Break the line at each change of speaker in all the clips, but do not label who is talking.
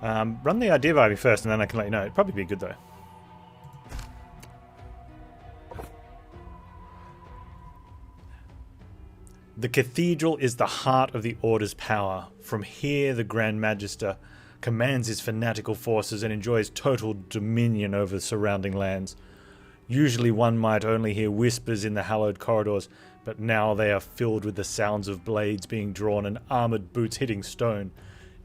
Run the idea by me first, and then I can let you know. It'd probably be good, though. The Cathedral is the heart of the Order's power. From here, the Grand Magister commands his fanatical forces and enjoys total dominion over the surrounding lands. Usually one might only hear whispers in the hallowed corridors, but now they are filled with the sounds of blades being drawn and armoured boots hitting stone.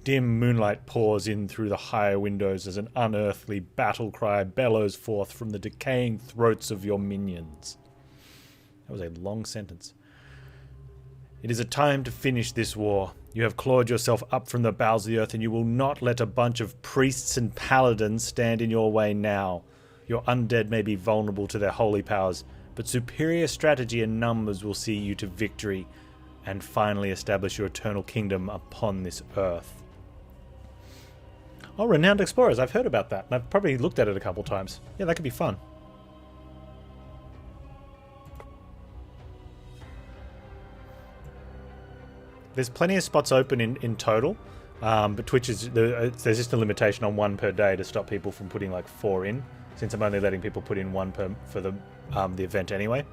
Dim moonlight pours in through the higher windows as an unearthly battle cry bellows forth from the decaying throats of your minions. That was a long sentence. It is a time to finish this war. You have clawed yourself up from the bowels of the earth, and you will not let a bunch of priests and paladins stand in your way now. Your undead may be vulnerable to their holy powers, but superior strategy and numbers will see you to victory and finally establish your eternal kingdom upon this earth. Oh, Renowned Explorers. I've heard about that, and I've probably looked at it a couple times. Yeah, that could be fun. There's plenty of spots open in total, but Twitch is there's just a limitation on 1 per day to stop people from putting like 4 in, since I'm only letting people put in 1 per for the event anyway.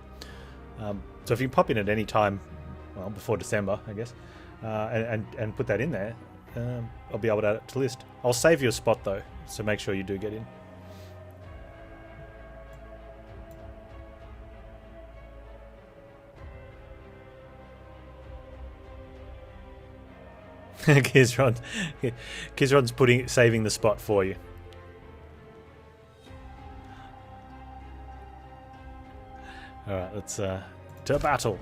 So if you pop in at any time, well, before December, I guess, and put that in there, I'll be able to add it to list. I'll save you a spot though, so make sure you do get in. Kizron's saving the spot for you. Alright, let's to battle.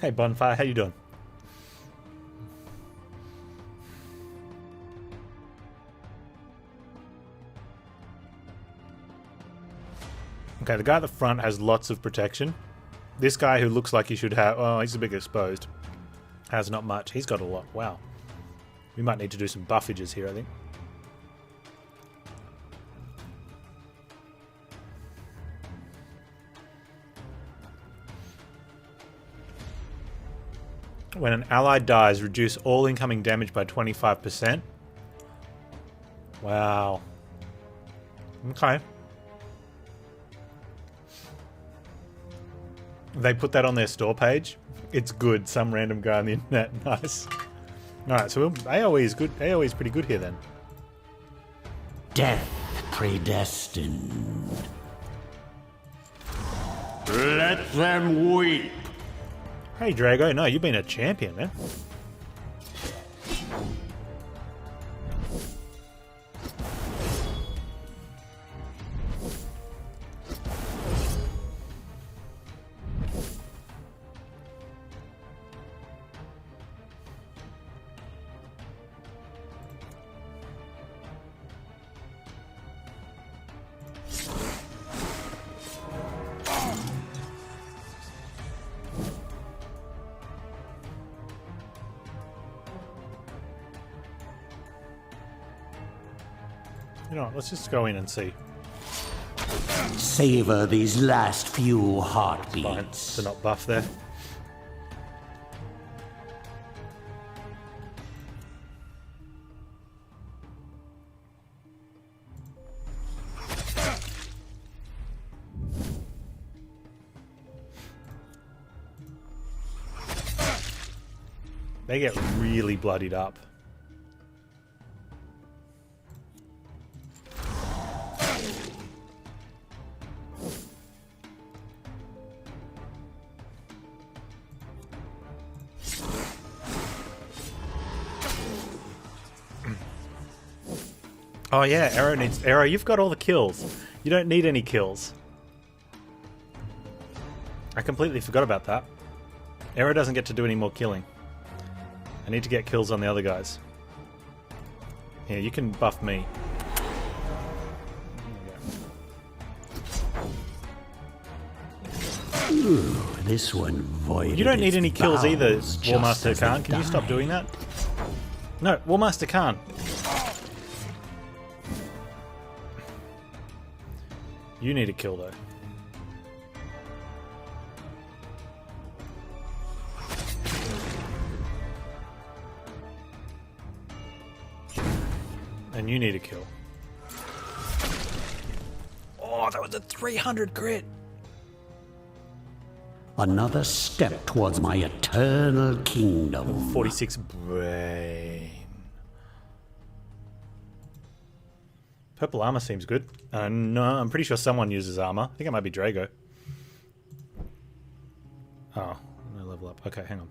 Hey Bonfire, how you doing? Okay, the guy at the front has lots of protection. This guy who looks like he should have... Oh, he's a bit exposed. Has not much. He's got a lot. Wow. We might need to do some buffages here, I think. When an ally dies, reduce all incoming damage by 25%. Wow. Okay. They put that on their store page. It's good. Some random guy on the internet. Nice. Alright, so AoE is good. AoE is pretty good here then.
Death predestined. Let them weep.
Hey Drago, no, you've been a champion, man. You know what, let's just go in and see.
Savor these last few
Fine,
heartbeats.
to not buff there. They get really bloodied up. Oh yeah, Arrow, you've got all the kills. You don't need any kills. I completely forgot about that. Arrow doesn't get to do any more killing. I need to get kills on the other guys. Here, you can buff me.
Ooh, this one voided.
You don't need any kills either,
bowels
Warmaster
just as
Khan.
it
Can you stop
died.
doing that? No, Warmaster Khan. You need a kill, though. And you need a kill. Oh, that was a 300 crit!
Another step towards my eternal kingdom.
46 brain. Purple armor seems good. No, I'm pretty sure someone uses armor. I think it might be Drago. Oh, no level up. Okay, hang on.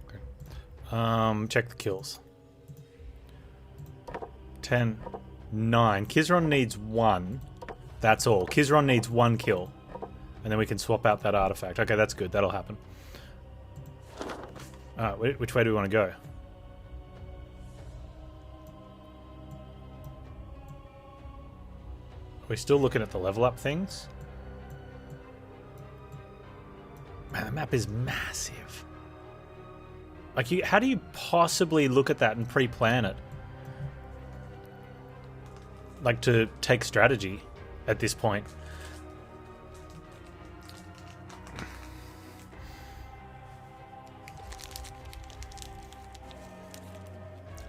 Okay. Check the kills. 10, 9. Kizron needs 1. That's all. Kizron needs 1 kill. And then we can swap out that artifact. Okay, that's good. That'll happen. Alright, which way do we want to go? Are we still looking at the level up things? Man, the map is massive. Like, how do you possibly look at that and pre-plan it? Like, to take strategy at this point.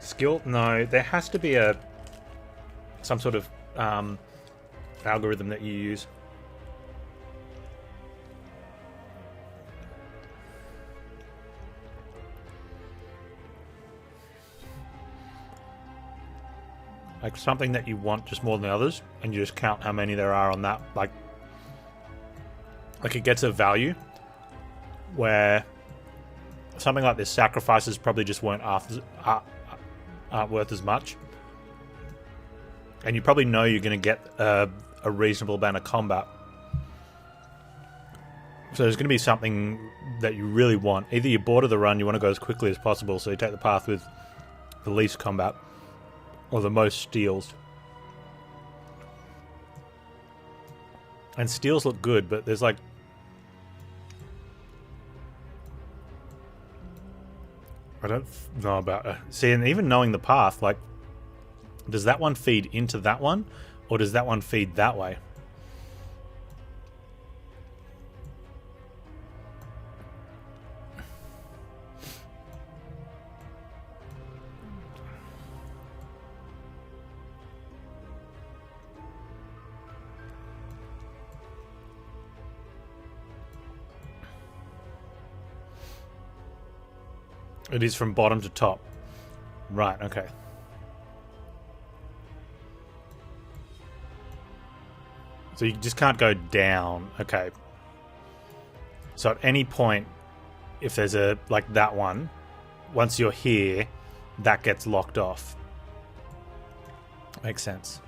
Skill? No, there has to be some sort of algorithm that you use. Like something that you want just more than others, and you just count how many there are on that. Like it gets a value where something like this, sacrifices probably just aren't worth as much, and you probably know you're going to get a reasonable amount of combat. So there's going to be something that you really want. Either you border the run, you want to go as quickly as possible, so you take the path with the least combat, or the most steals. And steals look good, but there's like... I don't know about... See, and even knowing the path, like... Does that one feed into that one? Or does that one feed that way? It is from bottom to top. Right, okay. So you just can't go down. Okay. So at any point, if there's a, like that one, once you're here, that gets locked off. Makes sense.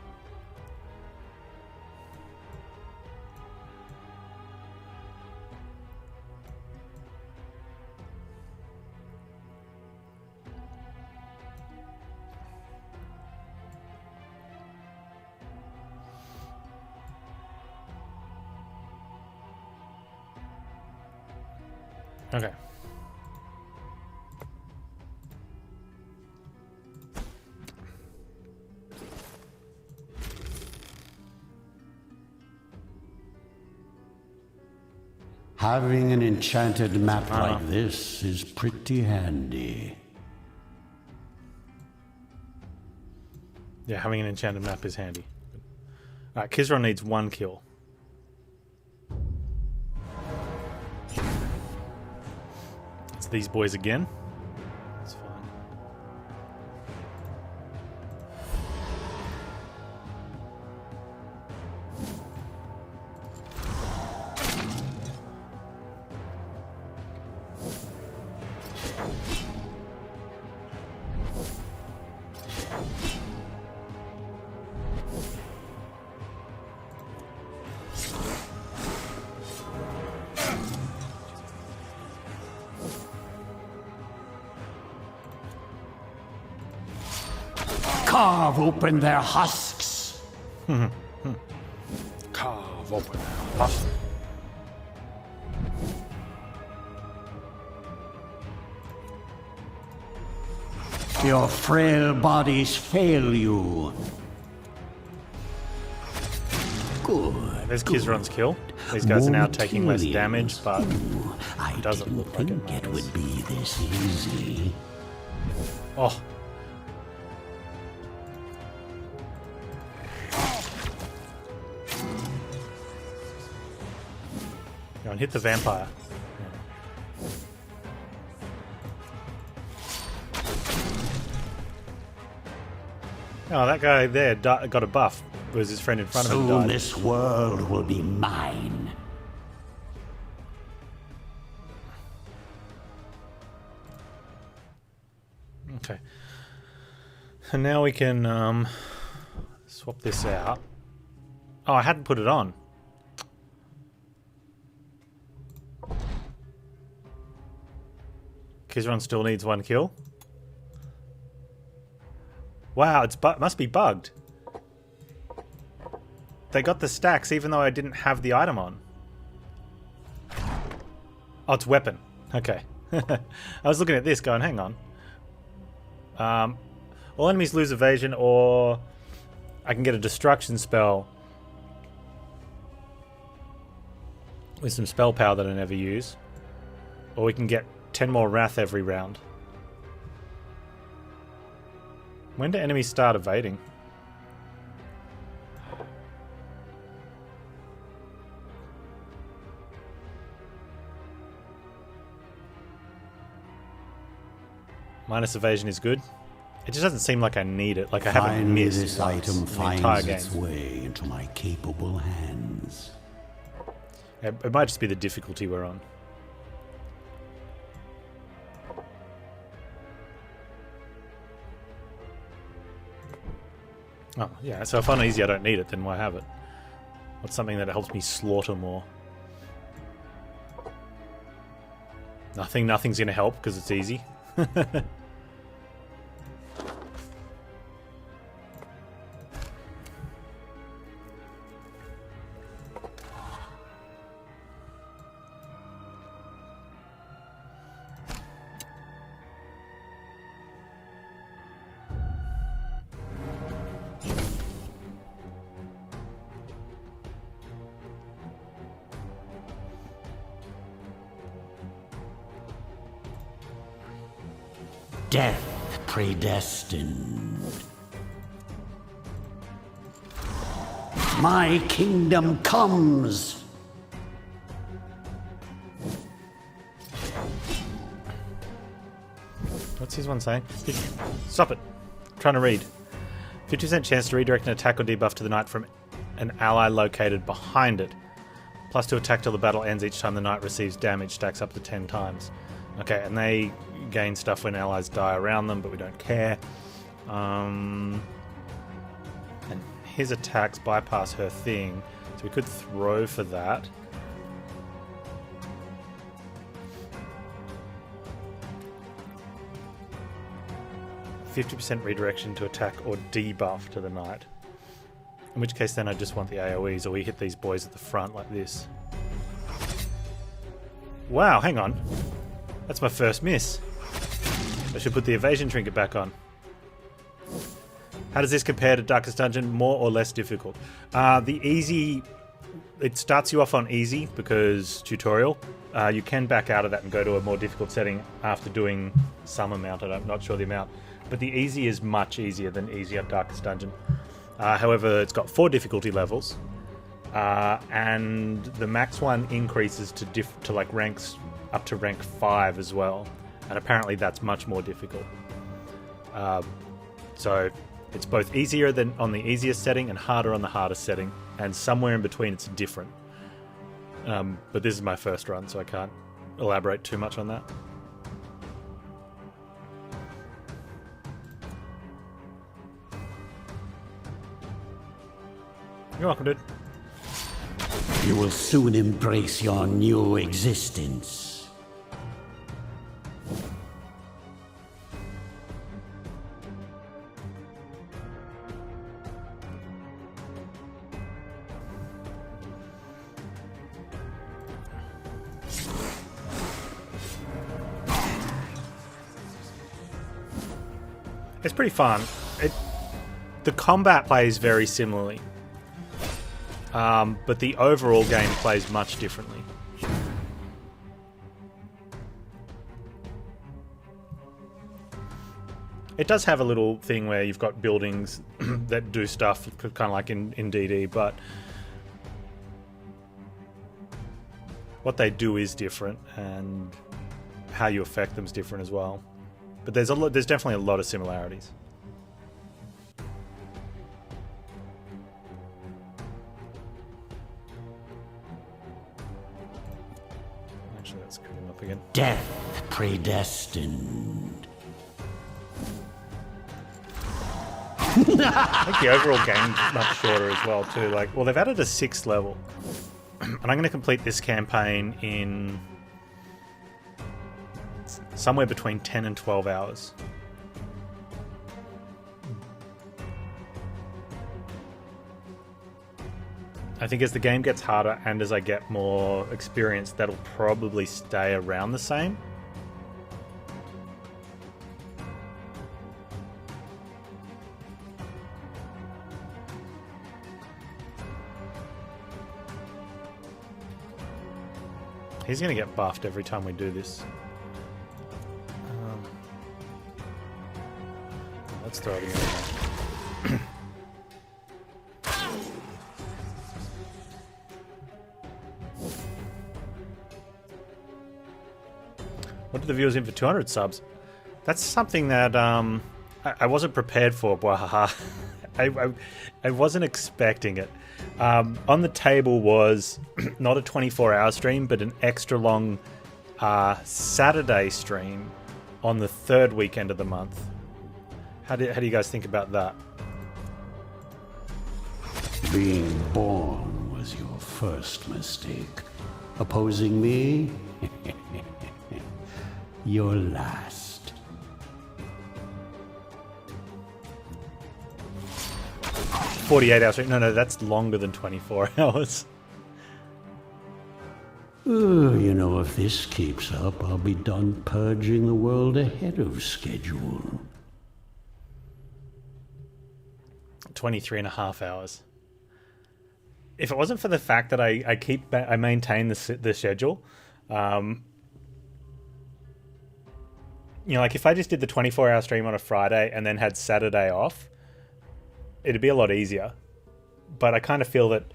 Okay.
Having an enchanted map like this is pretty handy.
Yeah, having an enchanted map is handy. Alright, Kizron needs 1 kill. It's these boys again. That's fine.
Carve open their husks.
Carve open their husks.
Your frail bodies fail you. Good.
There's Kizron's kill. These guys are now taking less
Killians.
damage, but
I
it doesn't
didn't
look like
think
it.
it would be this easy.
Oh. Go and hit the vampire. Oh, that guy there got a buff. It was his friend in front of him
Soon
died.
this world will be mine.
Okay. And now we can swap this out. Oh, I hadn't put it on. Kizron still needs 1 kill. Wow, it's must be bugged. They got the stacks even though I didn't have the item on. Oh, it's weapon. Okay. I was looking at this going, hang on. All enemies lose evasion, or I can get a destruction spell with some spell power that I never use. Or we can get 10 more wrath every round. When do enemies start evading? Minus evasion is good. It just doesn't seem like I need it. Like I haven't
Finally,
missed
this
once
item
in the entire
finds
game.
its way into my capable hands.
It might just be the difficulty we're on. Oh, yeah, so if I'm easy I don't need it, then why have it? What's something that helps me slaughter more? Nothing's gonna help because it's easy.
Death predestined. My kingdom comes.
What's his one saying? Stop it. I'm trying to read. 50% chance to redirect an attack or debuff to the knight from an ally located behind it. +2 attack till the battle ends each time the knight receives damage, stacks up to 10 times. Okay, and they gain stuff when allies die around them, but we don't care. And his attacks bypass her thing, so we could throw for that. %50 redirection to attack or debuff to the knight. In which case then I just want the AoEs, or we hit these boys at the front like this. Wow, hang on. That's my first miss. I should put the evasion trinket back on. How does this compare to Darkest Dungeon? More or less difficult? The easy... It starts you off on easy because tutorial. You can back out of that and go to a more difficult setting after doing some amount. I'm not sure the amount. But the easy is much easier than easy at Darkest Dungeon. However, it's got 4 difficulty levels. And the max one increases to like ranks up to rank 5 as well, and apparently that's much more difficult. So it's both easier than on the easiest setting and harder on the hardest setting, and somewhere in between it's different. But this is my first run, so I can't elaborate too much on that. You're welcome, dude.
You will soon embrace your new existence.
It's pretty fun. The combat plays very similarly, but the overall game plays much differently. It does have a little thing where you've got buildings that do stuff, kind of like in DD, but what they do is different, and how you affect them is different as well. But there's definitely a lot of similarities. Actually, let's cut him up again.
Death predestined.
I think the overall game's much shorter as well too. Like, well, they've added a 6th level, and I'm going to complete this campaign in somewhere between 10 and 12 hours. I think as the game gets harder and as I get more experience, that'll probably stay around the same. He's going to get buffed every time we do this. Let's throw it again. What did the viewers in for 200 subs? That's something that I wasn't prepared for. I wasn't expecting it. On the table was not a 24-hour stream, but an extra long Saturday stream on the 3rd weekend of the month. How do you guys think about that?
Being born was your first mistake. Opposing me? Your last.
48 hours. No, that's longer than 24 hours.
You know, if this keeps up, I'll be done purging the world ahead of schedule.
23 and a half hours. If it wasn't for the fact that I maintain the schedule, you know, like if I just did the 24-hour stream on a Friday and then had Saturday off, it'd be a lot easier. But I kind of feel that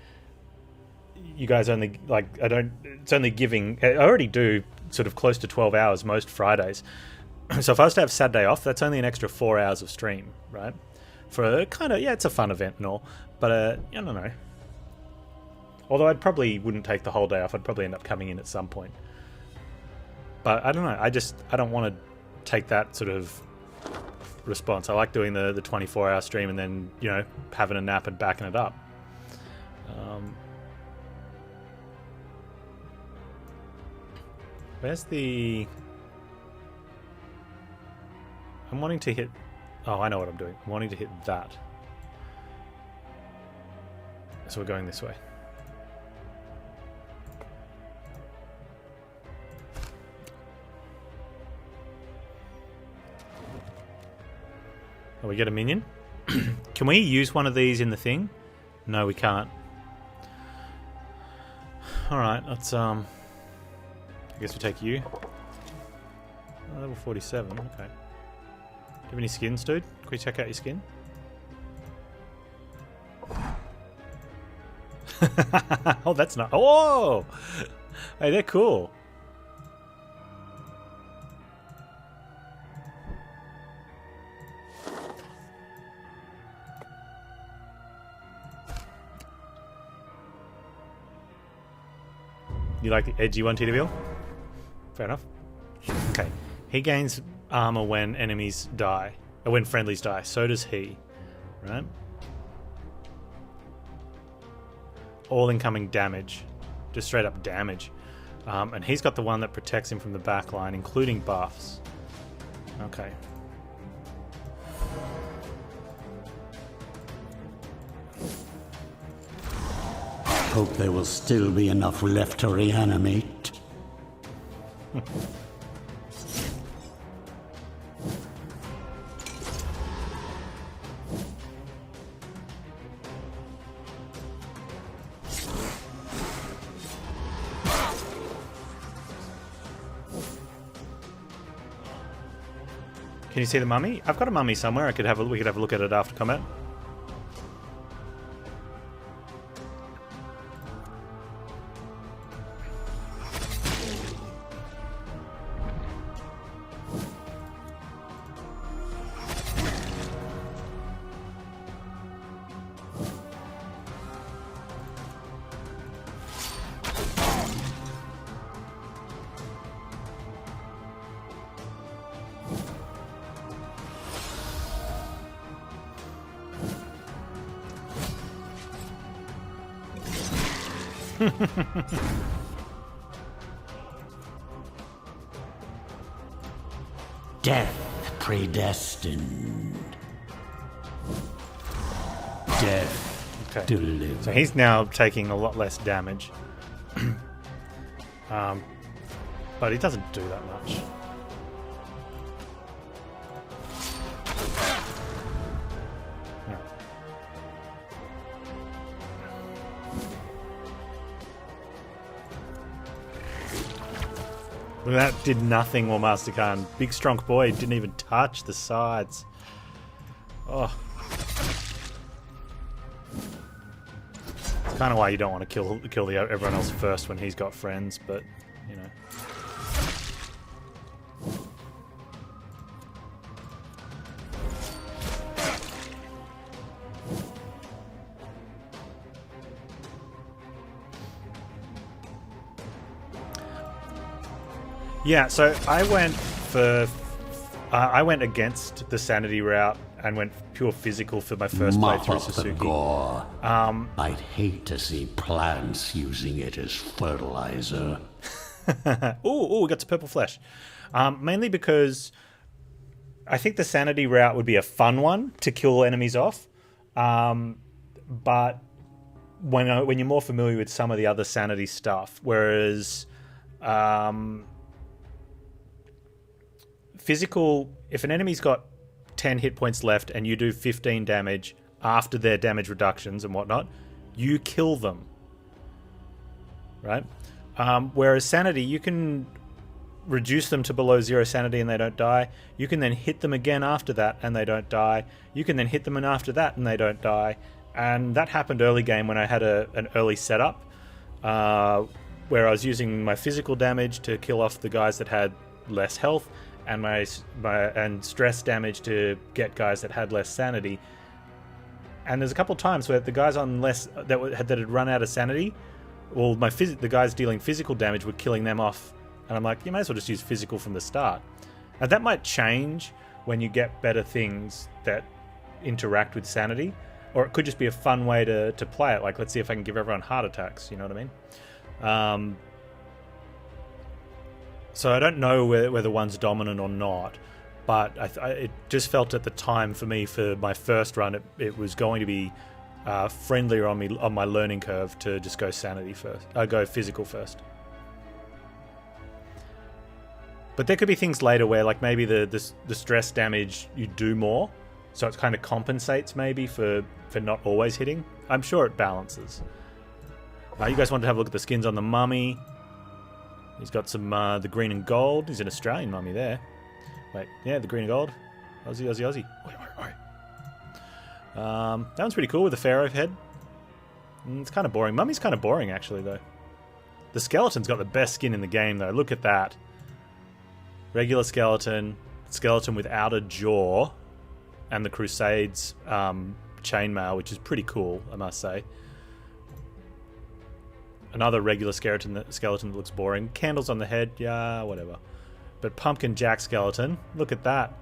you guys only, like, it's only giving, I already do sort of close to 12 hours most Fridays. So if I was to have Saturday off, that's only an extra 4 hours of stream, right? For a kind of, yeah, it's a fun event and all, but I don't know. Although I probably wouldn't take the whole day off, I'd probably end up coming in at some point. But I don't know, I don't want to take that sort of response. I like doing the 24-hour stream and then, you know, having a nap and backing it up. Where's the... I'm wanting to hit... Oh, I know what I'm doing. I'm wanting to hit that. So we're going this way. Oh, we get a minion? Can we use one of these in the thing? No, we can't. Alright, let's, I guess we take you. Oh, level 47, okay. Do you have any skins, dude? Can we check out your skin? Oh, that's not... Oh! Hey, they're cool. You like the edgy one, TWL? Fair enough. Okay. He gains armor when enemies die. Or when friendlies die. So does he. Right? All incoming damage. Just straight up damage. And he's got the one that protects him from the back line, including buffs. Okay.
Hope there will still be enough left to reanimate.
Can you see the mummy? I've got a mummy somewhere. We could have a look at it after combat.
Death predestined. Death delivered.
So he's now taking a lot less damage. But he doesn't do that much. That did nothing, War Master Khan. Big strong boy didn't even touch the sides. Oh. It's kind of why you don't want to kill everyone else first when he's got friends, but, you know. Yeah, so I went against the sanity route and went pure physical for my first playthrough Sasuke.
Gore. I'd hate to see plants using it as fertilizer.
Ooh, we got some purple flesh. Mainly because I think the sanity route would be a fun one to kill enemies off. But when you're more familiar with some of the other sanity stuff, whereas physical, if an enemy's got 10 hit points left and you do 15 damage after their damage reductions and whatnot, you kill them. Right? Whereas sanity, you can reduce them to below 0 sanity and they don't die. You can then hit them again after that and they don't die. You can then hit them and after that and they don't die. And that happened early game when I had an early setup where I was using my physical damage to kill off the guys that had less health, and my stress damage to get guys that had less sanity. And there's a couple of times where the guys on less that had run out of sanity, well, the guys dealing physical damage were killing them off, and I'm like, you might as well just use physical from the start. And that might change when you get better things that interact with sanity, or it could just be a fun way to play it. Like, let's see if I can give everyone heart attacks. You know what I mean? So I don't know whether one's dominant or not, but it just felt at the time for me, for my first run, it was going to be friendlier on my learning curve to just go sanity first. Go physical first. But there could be things later where, like, maybe the stress damage you do more, so it kind of compensates maybe for not always hitting. I'm sure it balances. You guys want to have a look at the skins on the mummy. He's got some the green and gold. He's an Australian mummy there. Wait, yeah, the green and gold. Aussie, Aussie, Aussie. Oi. That one's pretty cool with the pharaoh head. It's kind of boring. Mummy's kind of boring, actually, though. The skeleton's got the best skin in the game, though. Look at that. Regular skeleton without a jaw, and the Crusades chainmail, which is pretty cool, I must say. Another regular skeleton that looks boring. Candles on the head, yeah, whatever. But Pumpkin Jack skeleton, look at that.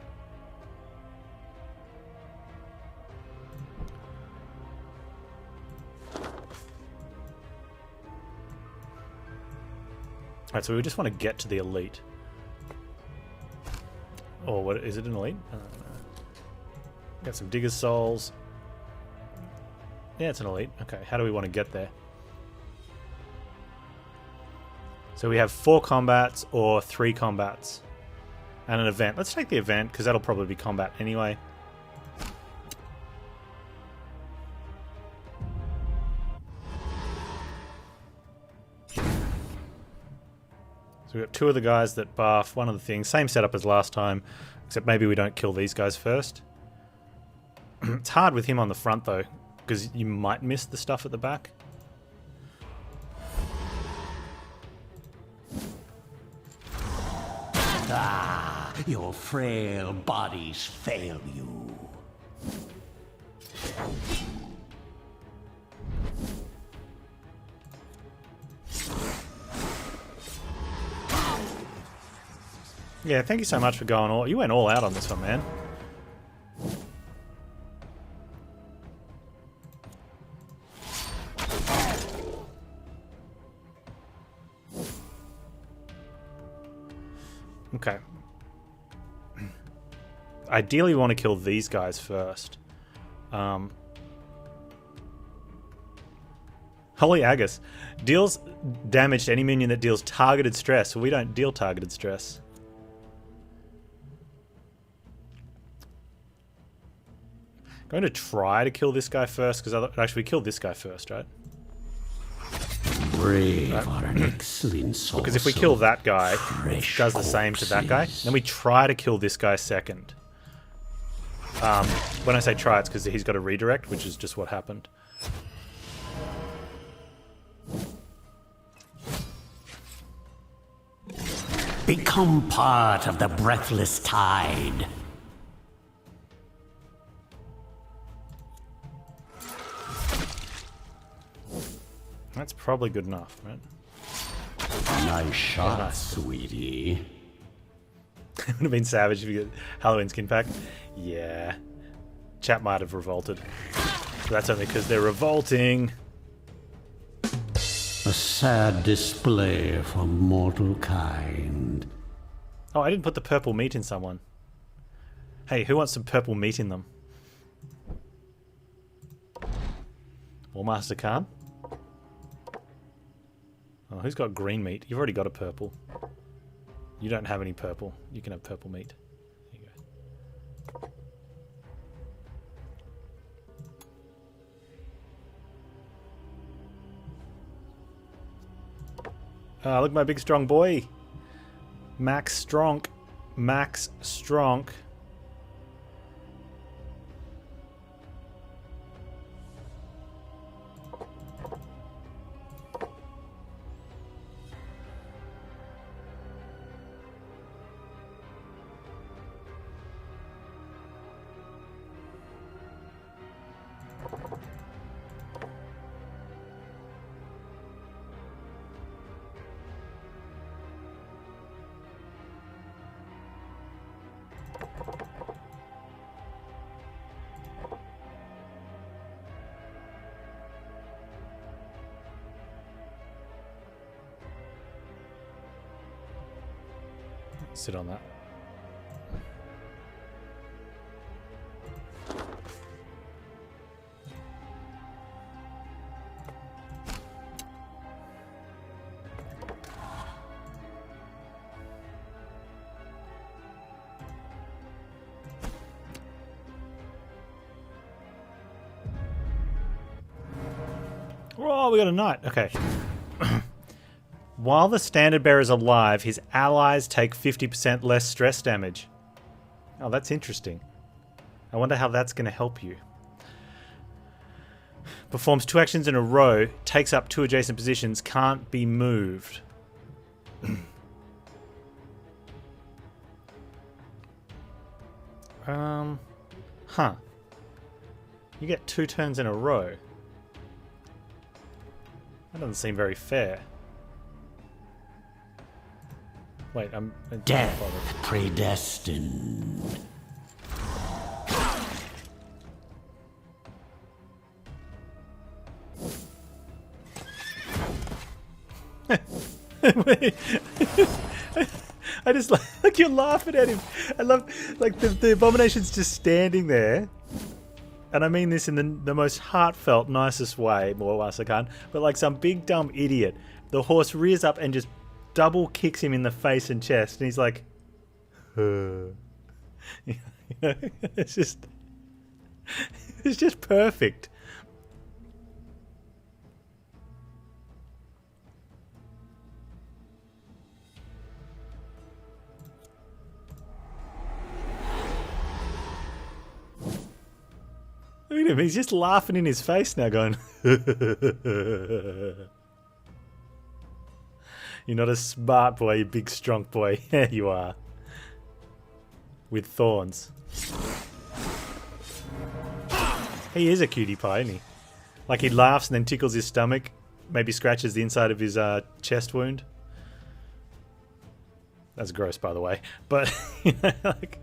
Alright, so we just want to get to the elite. Or what is it, an elite? I don't know. Got some Digger's Souls. Yeah, it's an elite. Okay, how do we want to get there? So we have 4 combats or 3 combats and an event. Let's take the event because that'll probably be combat anyway. So we've got 2 of the guys that buff, 1 of the things. Same setup as last time, except maybe we don't kill these guys first. It's hard with him on the front though, because you might miss the stuff at the back.
Ah, your frail bodies fail you.
Yeah, thank you so much for going all... You went all out on this one, man. Okay. Ideally, we want to kill these guys first. Holy Agus. Deals damage to any minion that deals targeted stress. So we don't deal targeted stress. Going to try to kill this guy first, because actually we killed this guy first, right?
Brave are an excellent source.
Because if we kill that guy, it does the same to that guy. Then we try to kill this guy second. When I say try, it's because he's got a redirect, which is just what happened.
Become part of the breathless tide.
That's probably good enough, right?
Nice shot, sweetie.
It would have been savage if you get Halloween skin pack. Yeah. Chat might have revolted. But that's only because they're revolting.
A sad display for mortal kind.
Oh, I didn't put the purple meat in someone. Hey, who wants some purple meat in them? War Master Khan? Oh, who's got green meat? You've already got a purple. You don't have any purple. You can have purple meat. There you go. Look at my big strong boy. Max Stronk. Max Stronk. Sit on that. Oh, we got a knight. Okay. While the standard bearer is alive, his allies take 50% less stress damage. Oh, that's interesting. I wonder how that's going to help you. Performs 2 actions in a row, takes up 2 adjacent positions, can't be moved. Huh. You get 2 turns in a row. That doesn't seem very fair. Wait, I'm...
Death predestined.
I just like you're laughing at him. I love like the abomination's just standing there, and I mean this in the most heartfelt, nicest way, more or less I can. But like some big dumb idiot, the horse rears up and just double kicks him in the face and chest, and he's like, you know, it's just perfect. Look at him, he's just laughing in his face now going... You're not a smart boy, you big strong boy. Yeah, you are. With thorns. He is a cutie pie, isn't he? Like he laughs and then tickles his stomach. Maybe scratches the inside of his chest wound. That's gross, by the way. But, you know, like...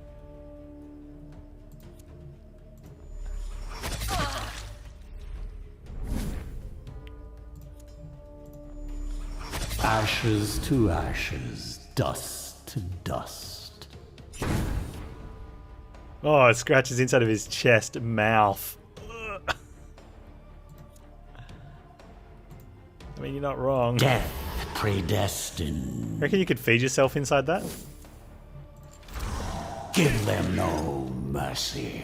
Ashes to ashes, dust to dust.
Oh, it scratches inside of his chest, mouth. Ugh. I mean, you're not wrong.
Death predestined.
Reckon you could feed yourself inside that?
Give them no mercy.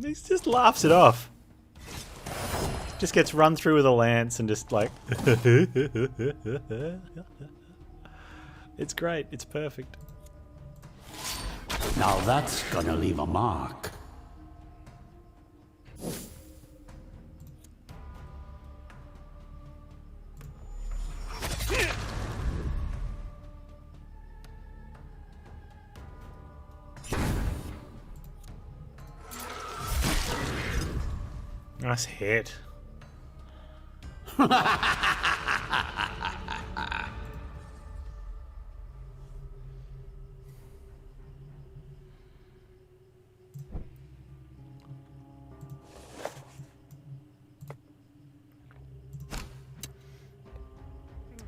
He just laughs it off. Just gets run through with a lance and just like... It's great. It's perfect.
Now that's gonna leave a mark.
Nice hit.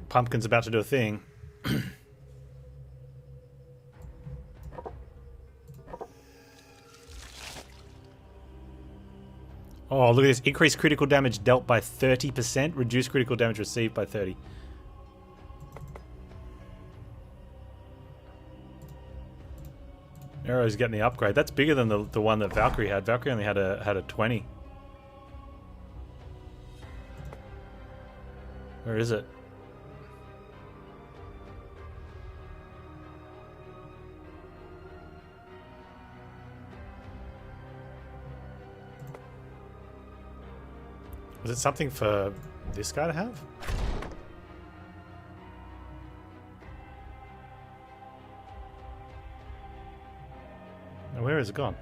Pumpkin's about to do a thing. Oh, look at this. Increased critical damage dealt by 30%. Reduced critical damage received by 30. Arrow's getting the upgrade. That's bigger than the one that Valkyrie had. Valkyrie only had a 20. Where is it? Was it something for this guy to have? Now, where is it gone?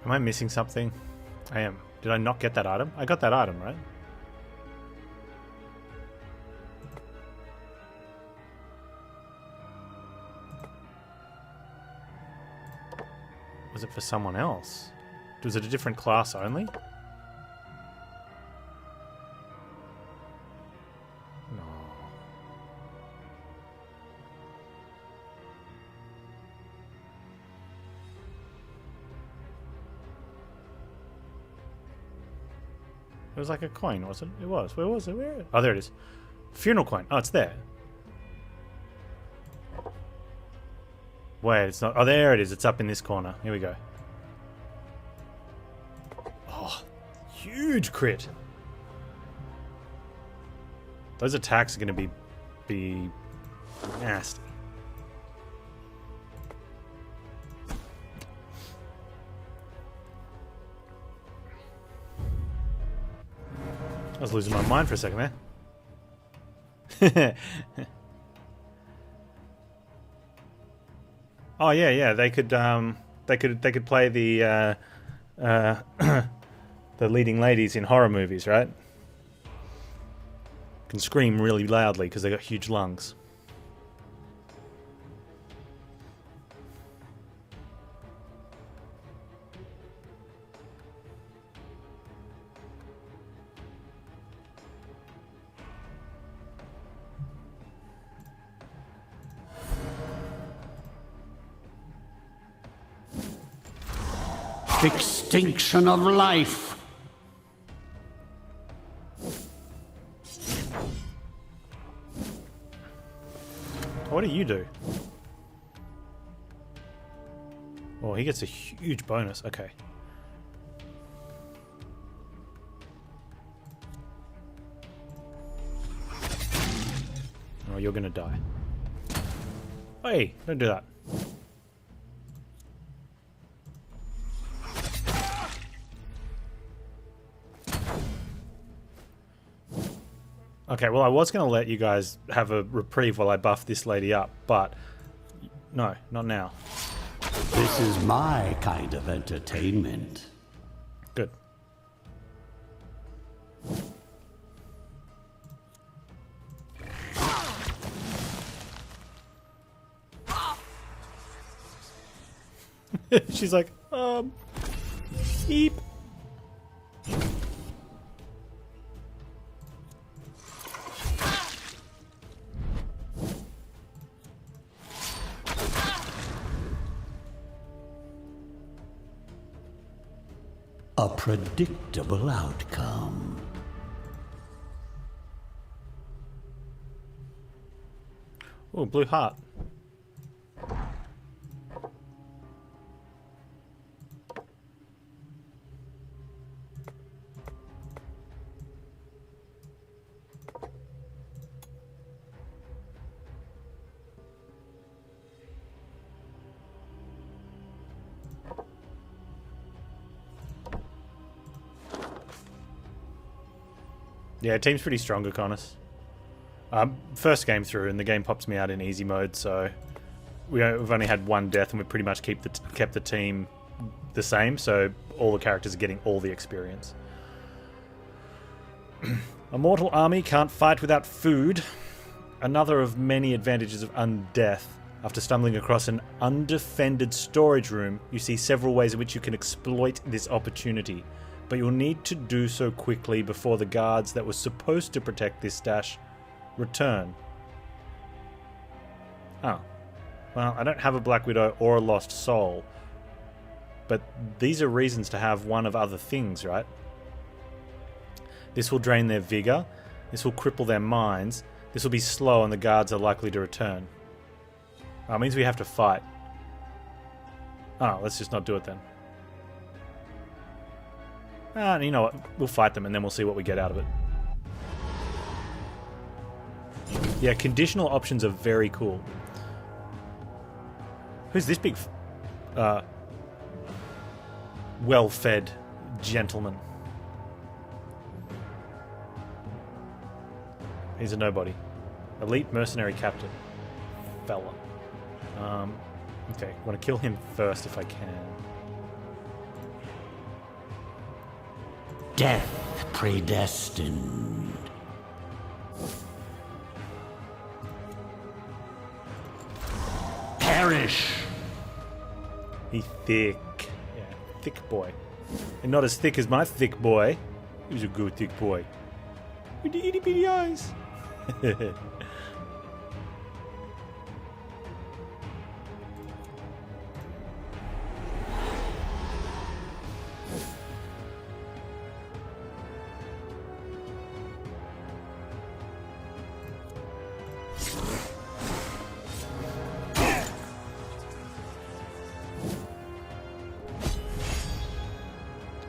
Am I missing something? I am. Did I not get that item? I got that item, right? Was it for someone else? Was it a different class only? No. It was like a coin, wasn't it? It was. Where was it? Where? Oh, there it is. Funeral coin. Oh, it's there. Wait, it's not. Oh, there it is. It's up in this corner. Here we go. Oh, huge crit. Those attacks are going to be nasty. I was losing my mind for a second there. Oh yeah, they could play the the leading ladies in horror movies, right? Can scream really loudly because they got huge lungs.
Extinction of life.
What do you do? Oh, he gets a huge bonus. Okay. Oh, you're gonna die. Hey, don't do that. Okay, well, I was going to let you guys have a reprieve while I buff this lady up, but no, not now.
This is my kind of entertainment.
Good. She's like, eep.
A predictable outcome.
Oh, blue heart. Yeah, team's pretty strong, Akonis. First game through, and the game pops me out in easy mode, so we've only had one death, and we pretty much kept the team the same, so all the characters are getting all the experience. A mortal army can't fight without food. Another of many advantages of undeath. After stumbling across an undefended storage room, you see several ways in which you can exploit this opportunity. But you'll need to do so quickly before the guards that were supposed to protect this stash return. Oh. Well, I don't have a Black Widow or a Lost Soul. But these are reasons to have one of other things, right? This will drain their vigor. This will cripple their minds. This will be slow and the guards are likely to return. Oh, it means we have to fight. Oh, let's just not do it then. You know what? We'll fight them and then we'll see what we get out of it. Yeah, conditional options are very cool. Who's this big, well-fed gentleman? He's a nobody. Elite mercenary captain. Fella. Okay, I want to kill him first if I can.
Death predestined. Perish.
He thick. Yeah, thick boy. And not as thick as my thick boy. He's a good thick boy. With the itty bitty eyes.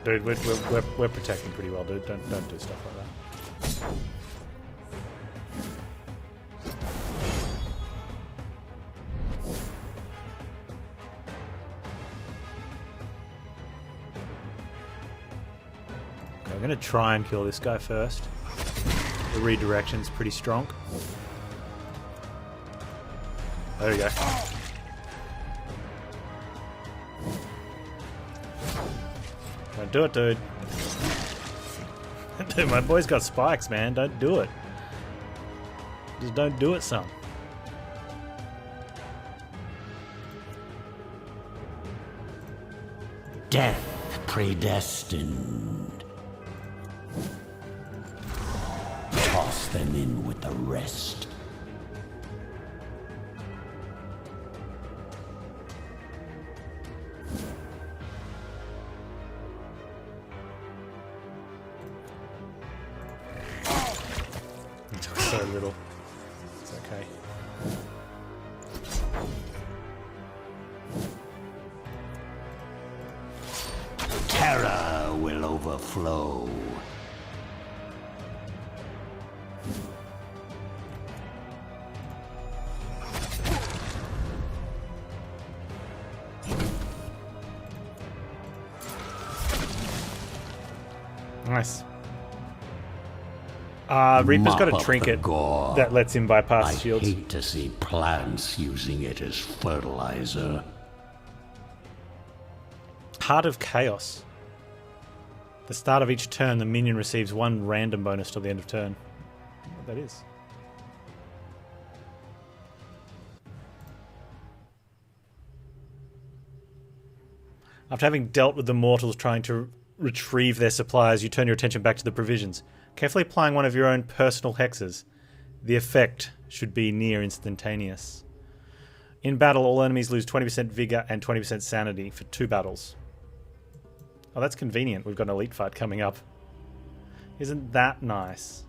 Dude, we're protecting pretty well, dude. Don't do stuff like that. Okay, I'm gonna try and kill this guy first. The redirection's pretty strong. There we go. Don't do it, dude. Dude, my boy's got spikes, man. Don't do it. Just don't do it, son.
Death predestined. Toss them in with the rest.
so little. It's okay.
Terror will overflow.
Nice. Reaper's got a trinket that lets him bypass shields.
I hate to see plants using it as fertilizer.
Heart of Chaos. The start of each turn, the minion receives one random bonus till the end of turn. What that is. After having dealt with the mortals trying to retrieve their supplies, you turn your attention back to the provisions, carefully applying one of your own personal hexes. The effect should be near instantaneous. In battle, all enemies lose 20% vigor and 20% sanity for 2 battles. Oh, that's convenient. We've got an elite fight coming up. Isn't that nice?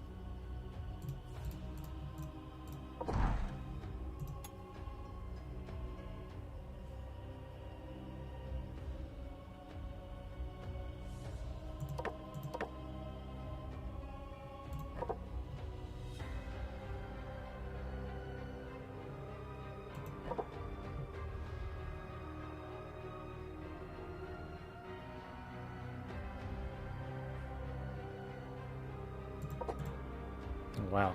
Wow.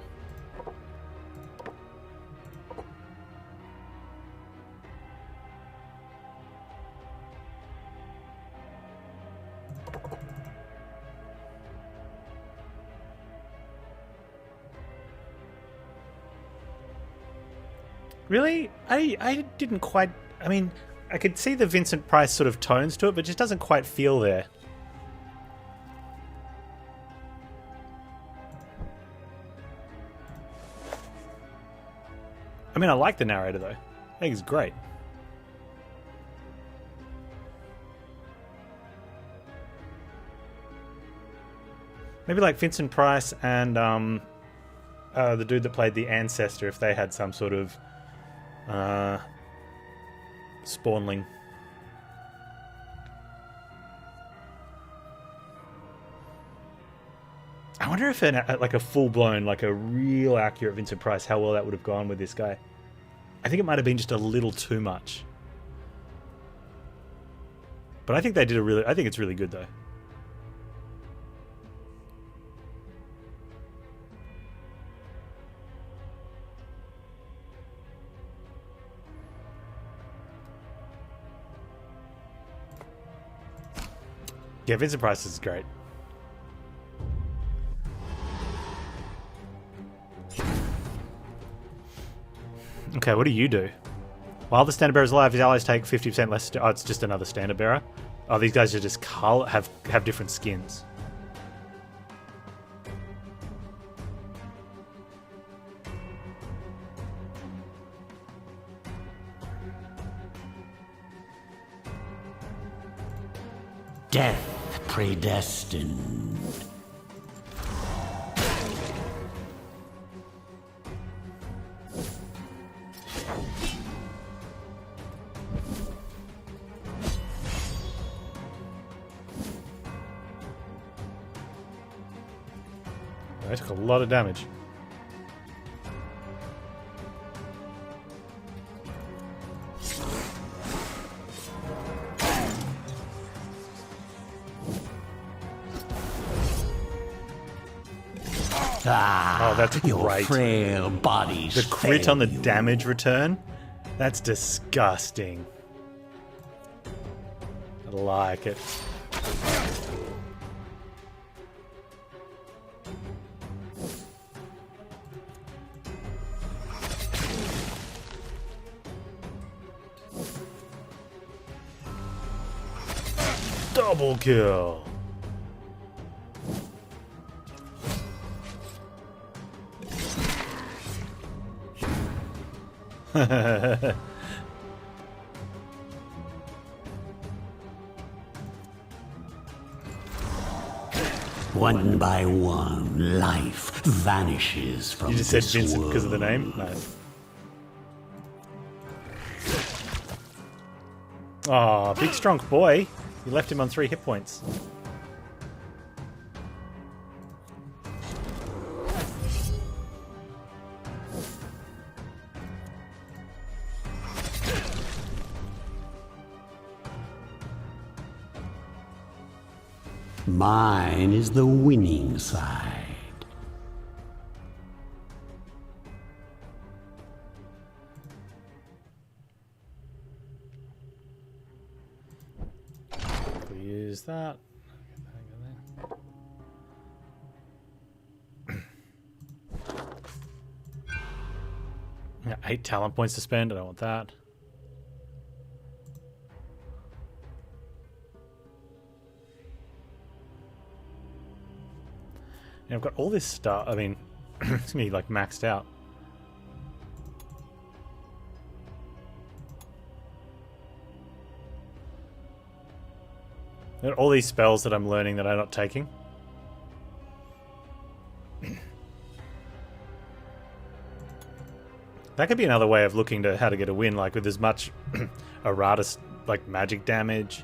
Really? I didn't quite... I mean, I could see the Vincent Price sort of tones to it, but it just doesn't quite feel there. I mean, I like the narrator, though. I think he's great. Maybe like Vincent Price and the dude that played the Ancestor, if they had some sort of spawnling. I wonder if like a full-blown, like a real accurate Vincent Price, how well that would have gone with this guy. I think it might have been just a little too much. But I think they did a really... I think it's really good, though. Yeah, Vincent Price is great. Okay, what do you do? While the standard bearer is alive, his allies take 50% less... Oh, it's just another standard bearer. Oh, these guys are just have different skins.
Death predestined.
I took a lot of damage. Oh, that's
Your
great.
frail bodies
The crit
fail
on the
you.
damage return? That's disgusting. I like it. Double kill.
One by one, life vanishes from
You just said
this
Vincent
world.
because of the name? No. Oh, big strong boy. You left him on 3 hit points.
Mine is the winning side.
We'll use that. Yeah, 8 talent points to spend. I don't want that. Yeah, I've got all this stuff. I mean, it's gonna be like maxed out. And all these spells that I'm learning that I'm not taking. That could be another way of looking to how to get a win, like with as much Iratus like magic damage.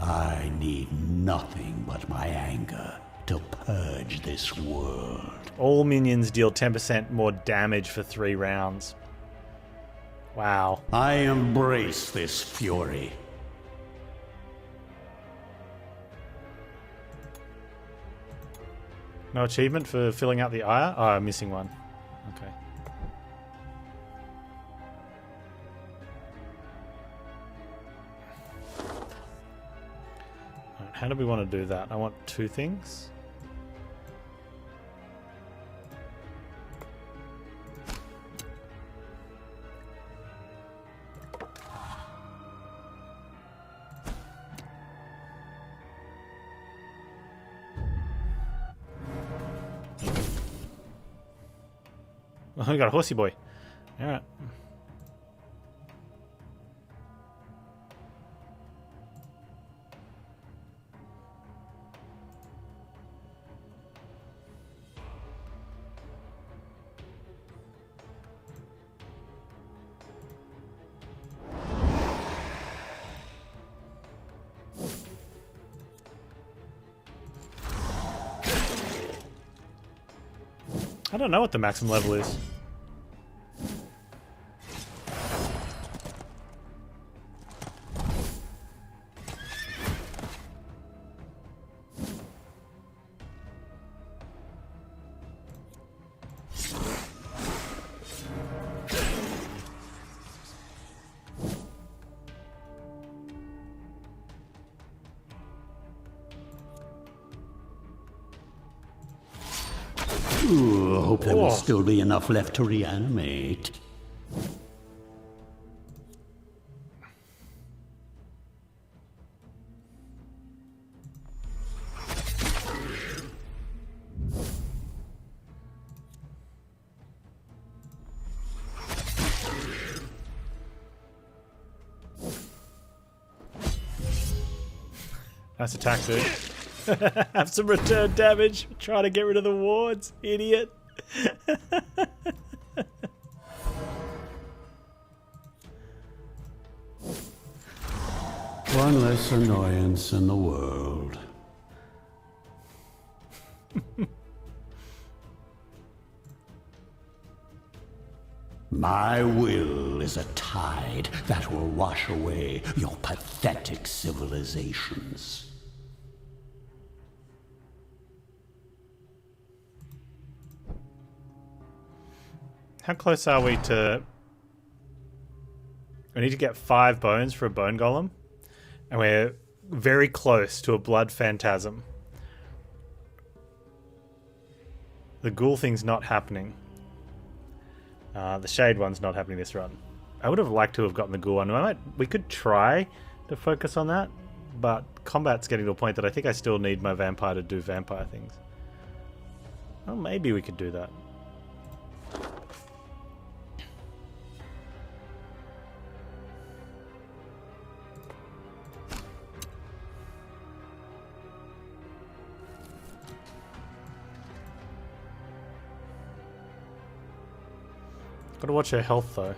I need nothing but my anger to purge this world.
All minions deal 10% more damage for 3 rounds. Wow.
I embrace this fury.
No achievement for filling out the ire? Oh, I'm missing one. Okay. Alright, how do we want to do that? I want 2 things. Oh, we got a horsey boy. Alright. I don't know what the maximum level is.
Ooh, I hope there will still be enough left to reanimate.
Nice attack, dude. Have some return damage. Try to get rid of the wards, idiot.
One less annoyance in the world. My will is a tide that will wash away your pathetic civilizations.
How close are we to... We need to get 5 bones for a bone golem. And we're very close to a blood phantasm. The ghoul thing's not happening. The shade one's not happening this run. I would have liked to have gotten the ghoul one. We could try to focus on that, but combat's getting to a point that I think I still need my vampire to do vampire things. Well, maybe we could do that. Gotta watch her health though.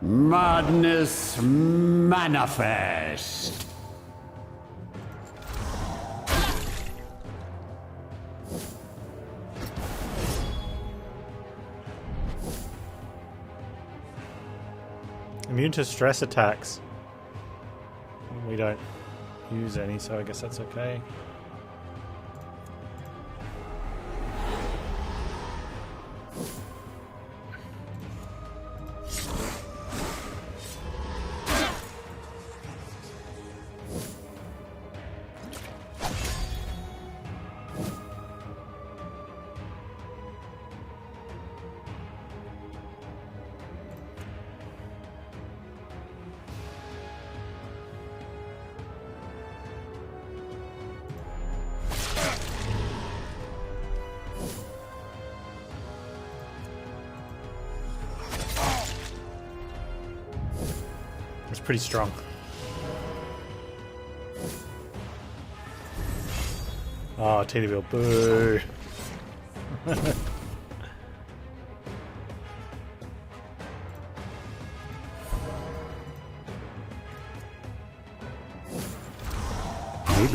Madness manifest.
Immune to stress attacks. We don't use any, so I guess that's okay. It's pretty strong. Oh, Teeterville, boo.
Maybe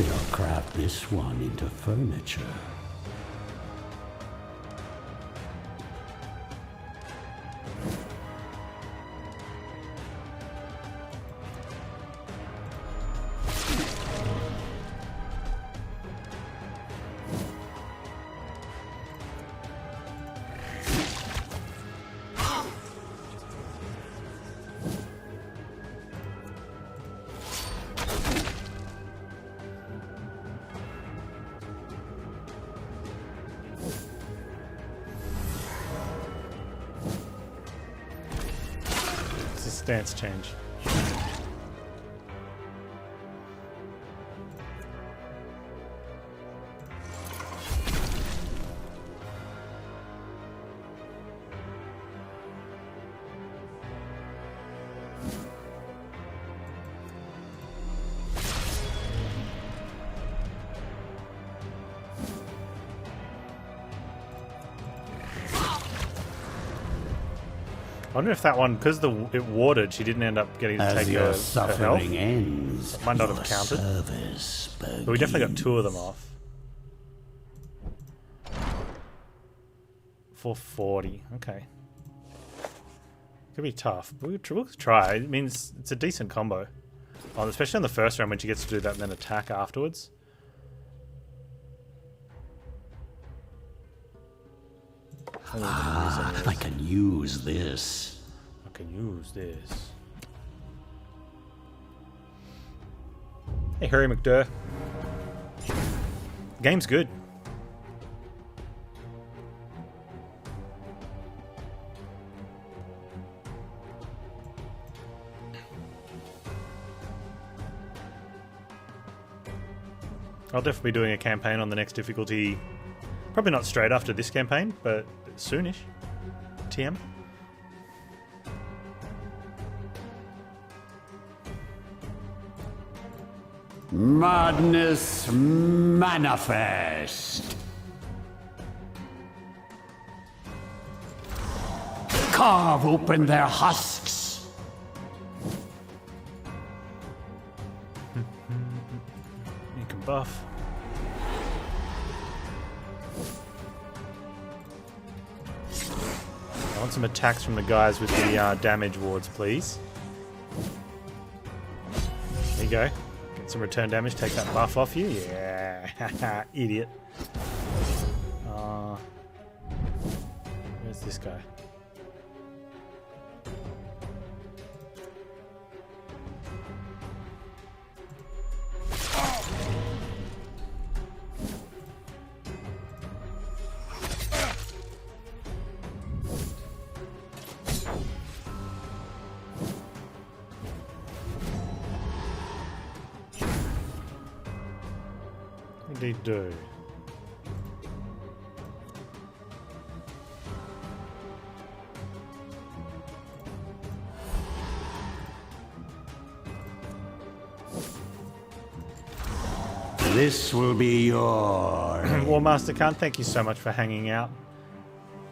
I'll craft this one into furniture.
Stance change. I wonder if that one, because it watered, she didn't end up getting to take her health.
Suffering ends,
It might not have counted. But we definitely got 2 of them off. 440. Okay. Could be tough. But we'll try. It means it's a decent combo. Oh, especially on the first round when she gets to do that and then attack afterwards.
I can use this.
I can use this. Hey, Harry McDurr. The game's good. I'll definitely be doing a campaign on the next difficulty. Probably not straight after this campaign, but soonish. TM.
Madness manifest. Carve open their husks.
You can buff. I want some attacks from the guys with the damage wards, please. There you go. Get some return damage, take that buff off you. Yeah, idiot. Where's this guy? What did he do?
This will be your...
War Master Khan, thank you so much for hanging out.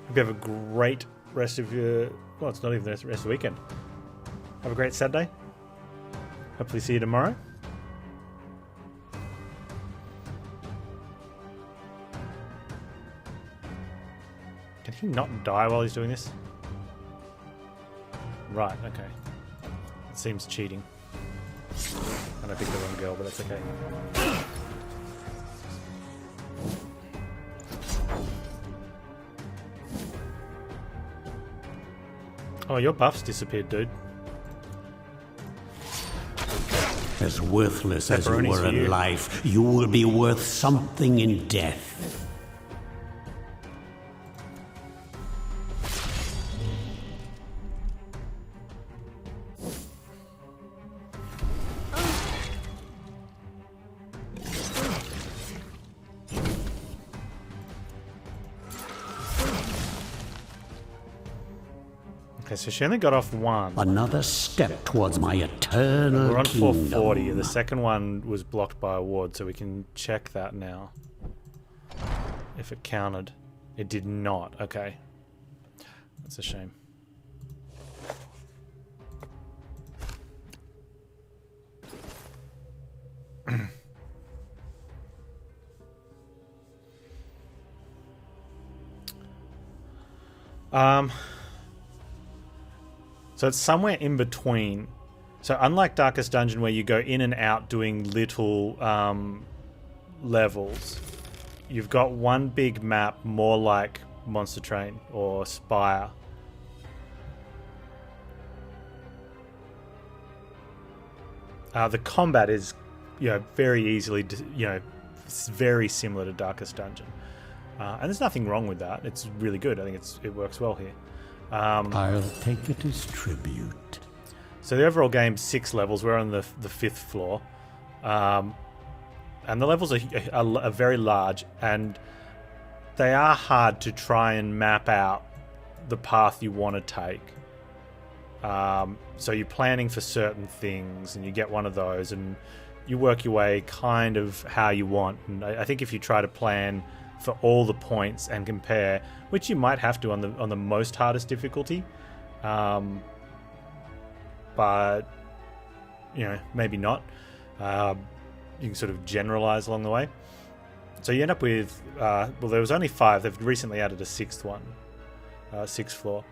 Hope you have a great rest of your... Well, it's not even the rest of the weekend. Have a great Saturday. Hopefully see you tomorrow. Can he not die while he's doing this? Right, okay. It seems cheating. And I picked the wrong girl, but that's okay. Oh, your buff's disappeared, dude.
As worthless as you
Pepperonis
were
for you.
in life, you will be worth something in death.
Okay, so she only got off one.
Another step towards my eternal
We're on
kingdom.
440. The second one was blocked by a ward, so we can check that now. If it counted. It did not. Okay. That's a shame. So it's somewhere in between. So unlike Darkest Dungeon, where you go in and out doing little levels, you've got one big map more like Monster Train or Spire. The combat is, very easily, it's very similar to Darkest Dungeon. And there's nothing wrong with that. It's really good. I think it works well here.
I'll take it as tribute.
So the overall game's 6 levels. We're on the 5th floor. And the levels are very large, and they are hard to try and map out the path you want to take. So you're planning for certain things, and you get one of those, and you work your way kind of how you want. And I think if you try to plan for all the points and compare, which you might have to on the most hardest difficulty, but maybe not. You can sort of generalize along the way. So you end up with well, there was only 5. They've recently added a 6th one, 6th floor.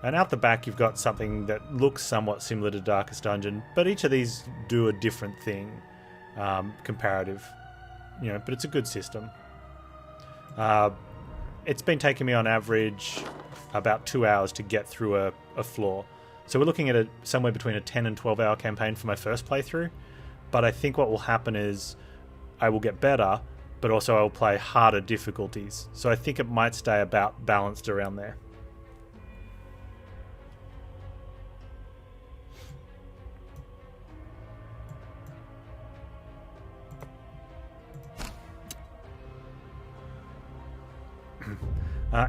And out the back you've got something that looks somewhat similar to Darkest Dungeon, but each of these do a different thing, comparative. But it's a good system. It's been taking me on average about 2 hours to get through a floor. So we're looking at somewhere between a 10 and 12 hour campaign for my first playthrough. But I think what will happen is I will get better, but also I'll play harder difficulties. So I think it might stay about balanced around there.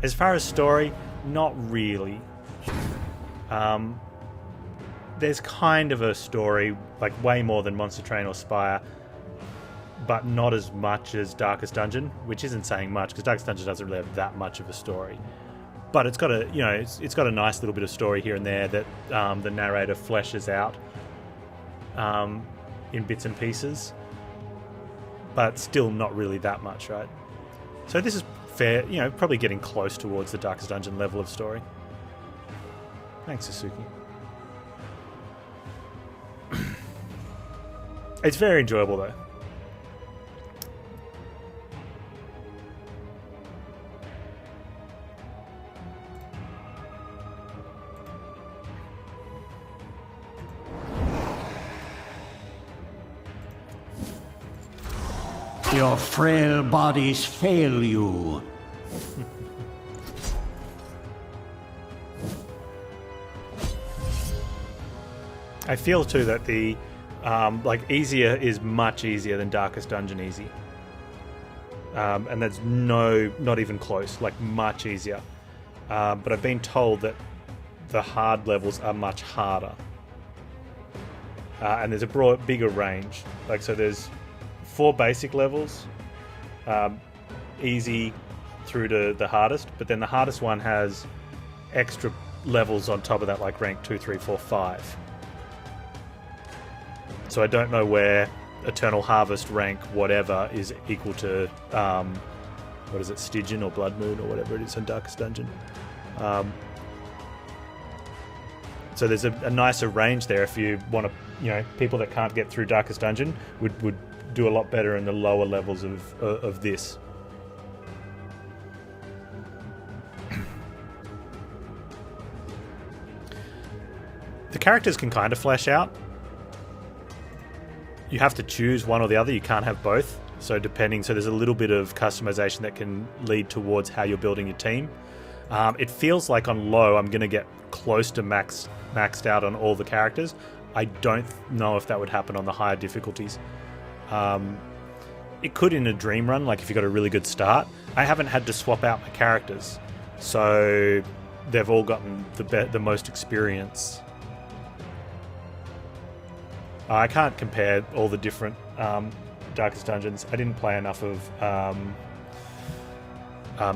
As far as story, not really. There's kind of a story, like way more than Monster Train or Spire, but not as much as Darkest Dungeon, which isn't saying much because Darkest Dungeon doesn't really have that much of a story. But it's got it's got a nice little bit of story here and there that the narrator fleshes out in bits and pieces, but still not really that much, right? So this is fair, probably getting close towards the Darkest Dungeon level of story. Thanks, Suzuki. It's very enjoyable, though.
Your frail bodies fail you.
I feel too that the easier is much easier than Darkest Dungeon easy, and that's not even close. Like much easier, but I've been told that the hard levels are much harder, and there's a bigger range. So there's 4 basic levels, easy through to the hardest, but then the hardest one has extra levels on top of that, like rank 2, 3, 4, 5. So I don't know where Eternal Harvest rank whatever is equal to what is it, Stygian or Blood Moon or whatever it is in Darkest Dungeon. So there's a nicer range there if you want to, you know, people that can't get through Darkest Dungeon would do a lot better in the lower levels of this. The characters can kind of flesh out. You have to choose one or the other. You can't have both. So there's a little bit of customization that can lead towards how you're building your team. It feels like on low, I'm going to get close to maxed out on all the characters. I don't know if that would happen on the higher difficulties. It could in a dream run, like if you got a really good start. I haven't had to swap out my characters, so they've all gotten the most experience. I can't compare all the different Darkest Dungeons. I didn't play enough of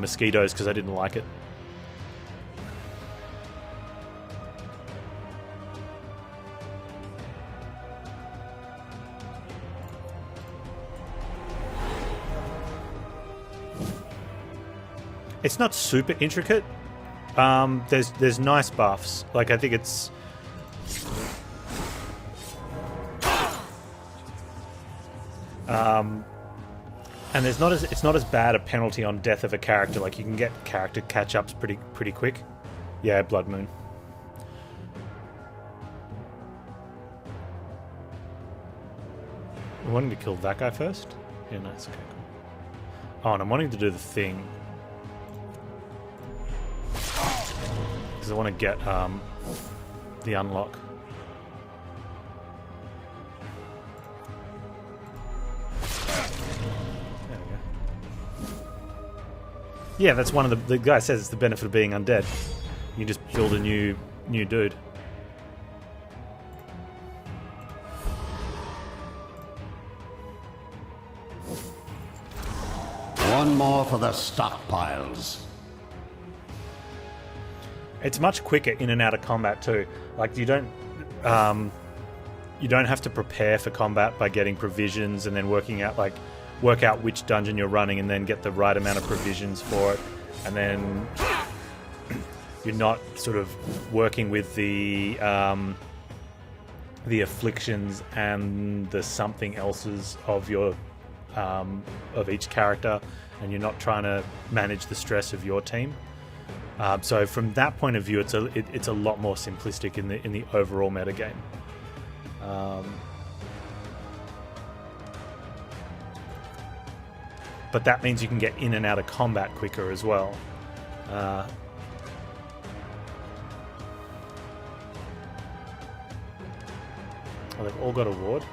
Mosquitoes because I didn't like it. It's not super intricate. There's nice buffs. Like I think it's and it's not as bad a penalty on death of a character. Like you can get character catch-ups pretty quick. Yeah, Blood Moon. I'm wanting to kill that guy first? Yeah, nice. Okay, cool. Oh, and I'm wanting to do the thing. Because I want to get the unlock. There we go. Yeah, that's one of the guy says it's the benefit of being undead. You just build a new dude.
One more for the stockpiles.
It's much quicker in and out of combat too. Like you don't have to prepare for combat by getting provisions and then work out which dungeon you're running and then get the right amount of provisions for it, and then you're not sort of working with the afflictions and the something else's of your of each character, and you're not trying to manage the stress of your team. So from that point of view, it's a lot more simplistic in the overall metagame. But that means you can get in and out of combat quicker as well. Oh, they've all got a ward.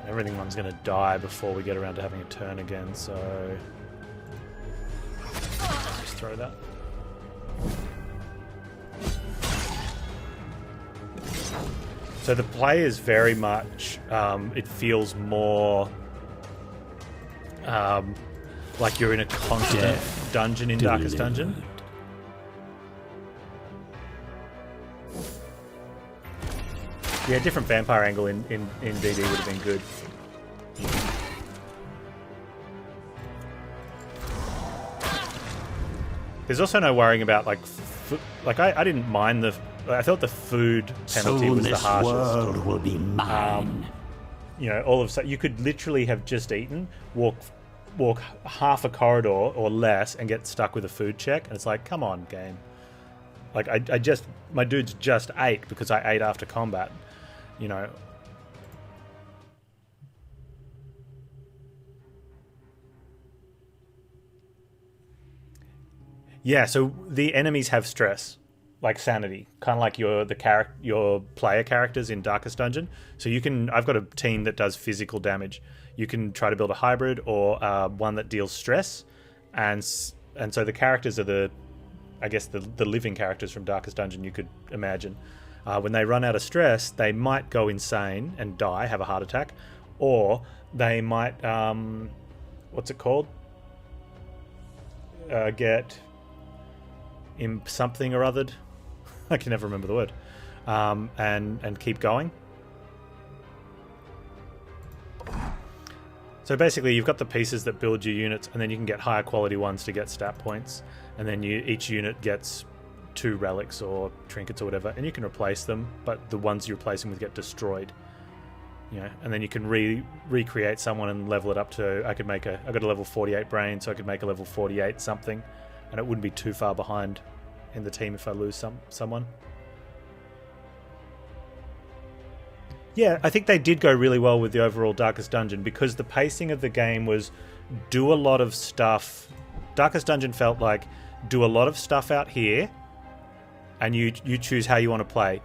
Everyone's going to die before we get around to having a turn again, so just throw that. So the play is very much, it feels more like you're in a constant dungeon in Darkest Dungeon. Yeah, different vampire angle in DD would have been good. There's also no worrying about I didn't mind I thought the food penalty was the harshest.
Soon this world will be mine.
You know, all of a sudden you could literally have just eaten, walk half a corridor or less, and get stuck with a food check, and it's like, come on, game. Like my dudes just ate because I ate after combat. You know. Yeah, so the enemies have stress, like sanity, kind of like your player characters in Darkest Dungeon. So I've got a team that does physical damage. You can try to build a hybrid or one that deals stress, and so the characters are the living characters from Darkest Dungeon. You could imagine. When they run out of stress, they might go insane and die, have a heart attack, or they might what's it called? Get imp something or othered. I can never remember the word. And keep going. So basically, you've got the pieces that build your units, and then you can get higher quality ones to get stat points, and then each unit gets 2 relics or trinkets or whatever, and you can replace them, but the ones you're replacing with get destroyed. You know, and then you can recreate someone and level it up to. I've got a level 48 brain, so I could make a level 48 something, and it wouldn't be too far behind in the team if I lose someone. Yeah, I think they did go really well with the overall Darkest Dungeon because the pacing of the game was do a lot of stuff. Darkest Dungeon felt like do a lot of stuff out here, and you choose how you want to play.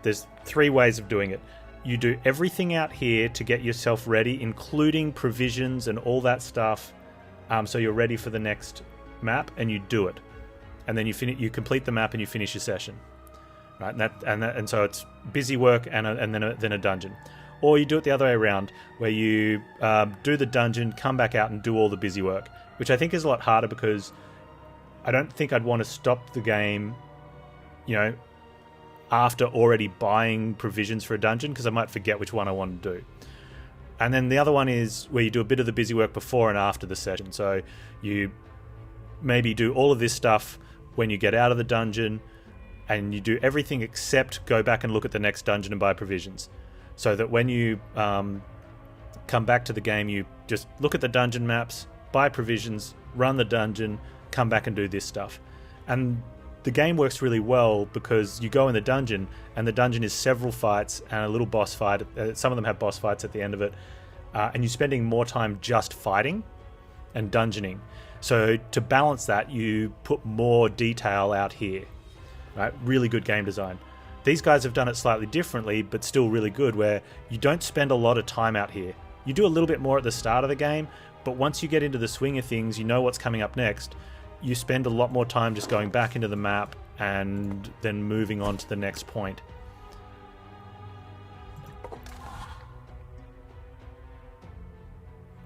There's 3 ways of doing it. You do everything out here to get yourself ready, including provisions and all that stuff, so you're ready for the next map, and you do it. And then you complete the map and you finish your session. Right, and so it's busy work and then a dungeon, or you do it the other way around, where you do the dungeon, come back out and do all the busy work, which I think is a lot harder because I don't think I'd want to stop the game, you know, after already buying provisions for a dungeon because I might forget which one I want to do. And then the other one is where you do a bit of the busy work before and after the session. So you maybe do all of this stuff when you get out of the dungeon, and you do everything except go back and look at the next dungeon and buy provisions. So that when you come back to the game, you just look at the dungeon maps, buy provisions, run the dungeon, come back and do this stuff. And the game works really well because you go in the dungeon, and the dungeon is several fights and a little boss fight. Some of them have boss fights at the end of it. And you're spending more time just fighting and dungeoning. So to balance that, you put more detail out here. Right, really good game design. These guys have done it slightly differently, but still really good, where you don't spend a lot of time out here. You do a little bit more at the start of the game, but once you get into the swing of things, you know what's coming up next. You spend a lot more time just going back into the map and then moving on to the next point.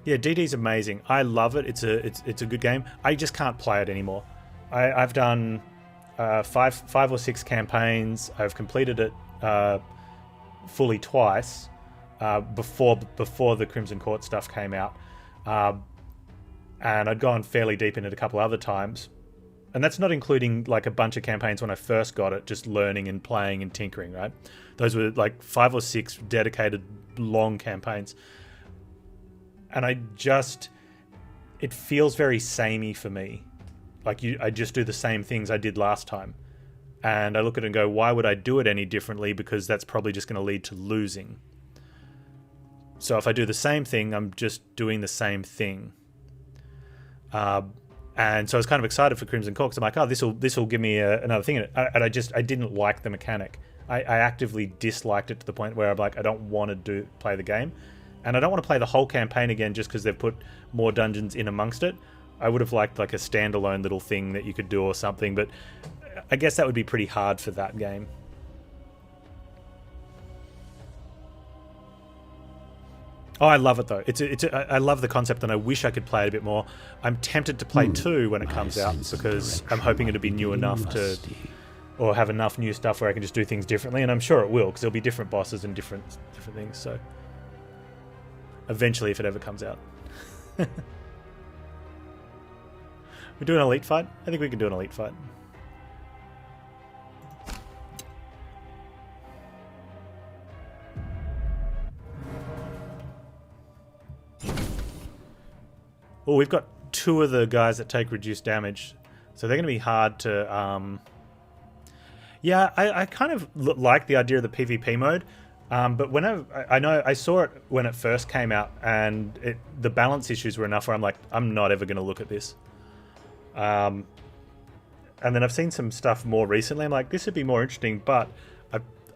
Yeah, DD's amazing. I love it. It's a good game. I just can't play it anymore. I've done 5 or 6 campaigns. I've completed it fully twice before the Crimson Court stuff came out, and I'd gone fairly deep in it a couple other times, and that's not including like a bunch of campaigns when I first got it, just learning and playing and tinkering. Right, those were like 5 or 6 dedicated long campaigns, and it feels very samey for me. Like I just do the same things I did last time. And I look at it and go, why would I do it any differently? Because that's probably just going to lead to losing. So if I do the same thing, I'm just doing the same thing. And so I was kind of excited for Crimson Court because I'm like, oh, this will give me another thing in it. And I didn't like the mechanic. I actively disliked it to the point where I'm like, I don't want to play the game. And I don't want to play the whole campaign again just because they've put more dungeons in amongst it. I would have liked like a standalone little thing that you could do or something, but I guess that would be pretty hard for that game. Oh, I love it though. I love the concept, and I wish I could play it a bit more. I'm tempted to play 2 when it comes out because I'm hoping it'll be new enough to, or have enough new stuff where I can just do things differently, and I'm sure it will because there'll be different bosses and different things. So eventually, if it ever comes out. We do an elite fight? I think we can do an elite fight. Oh, we've got 2 of the guys that take reduced damage, so they're going to be hard to... Yeah, I kind of like the idea of the PvP mode, but I know I saw it when it first came out, and the balance issues were enough where I'm like, I'm not ever going to look at this. And then I've seen some stuff more recently. I'm like, this would be more interesting, but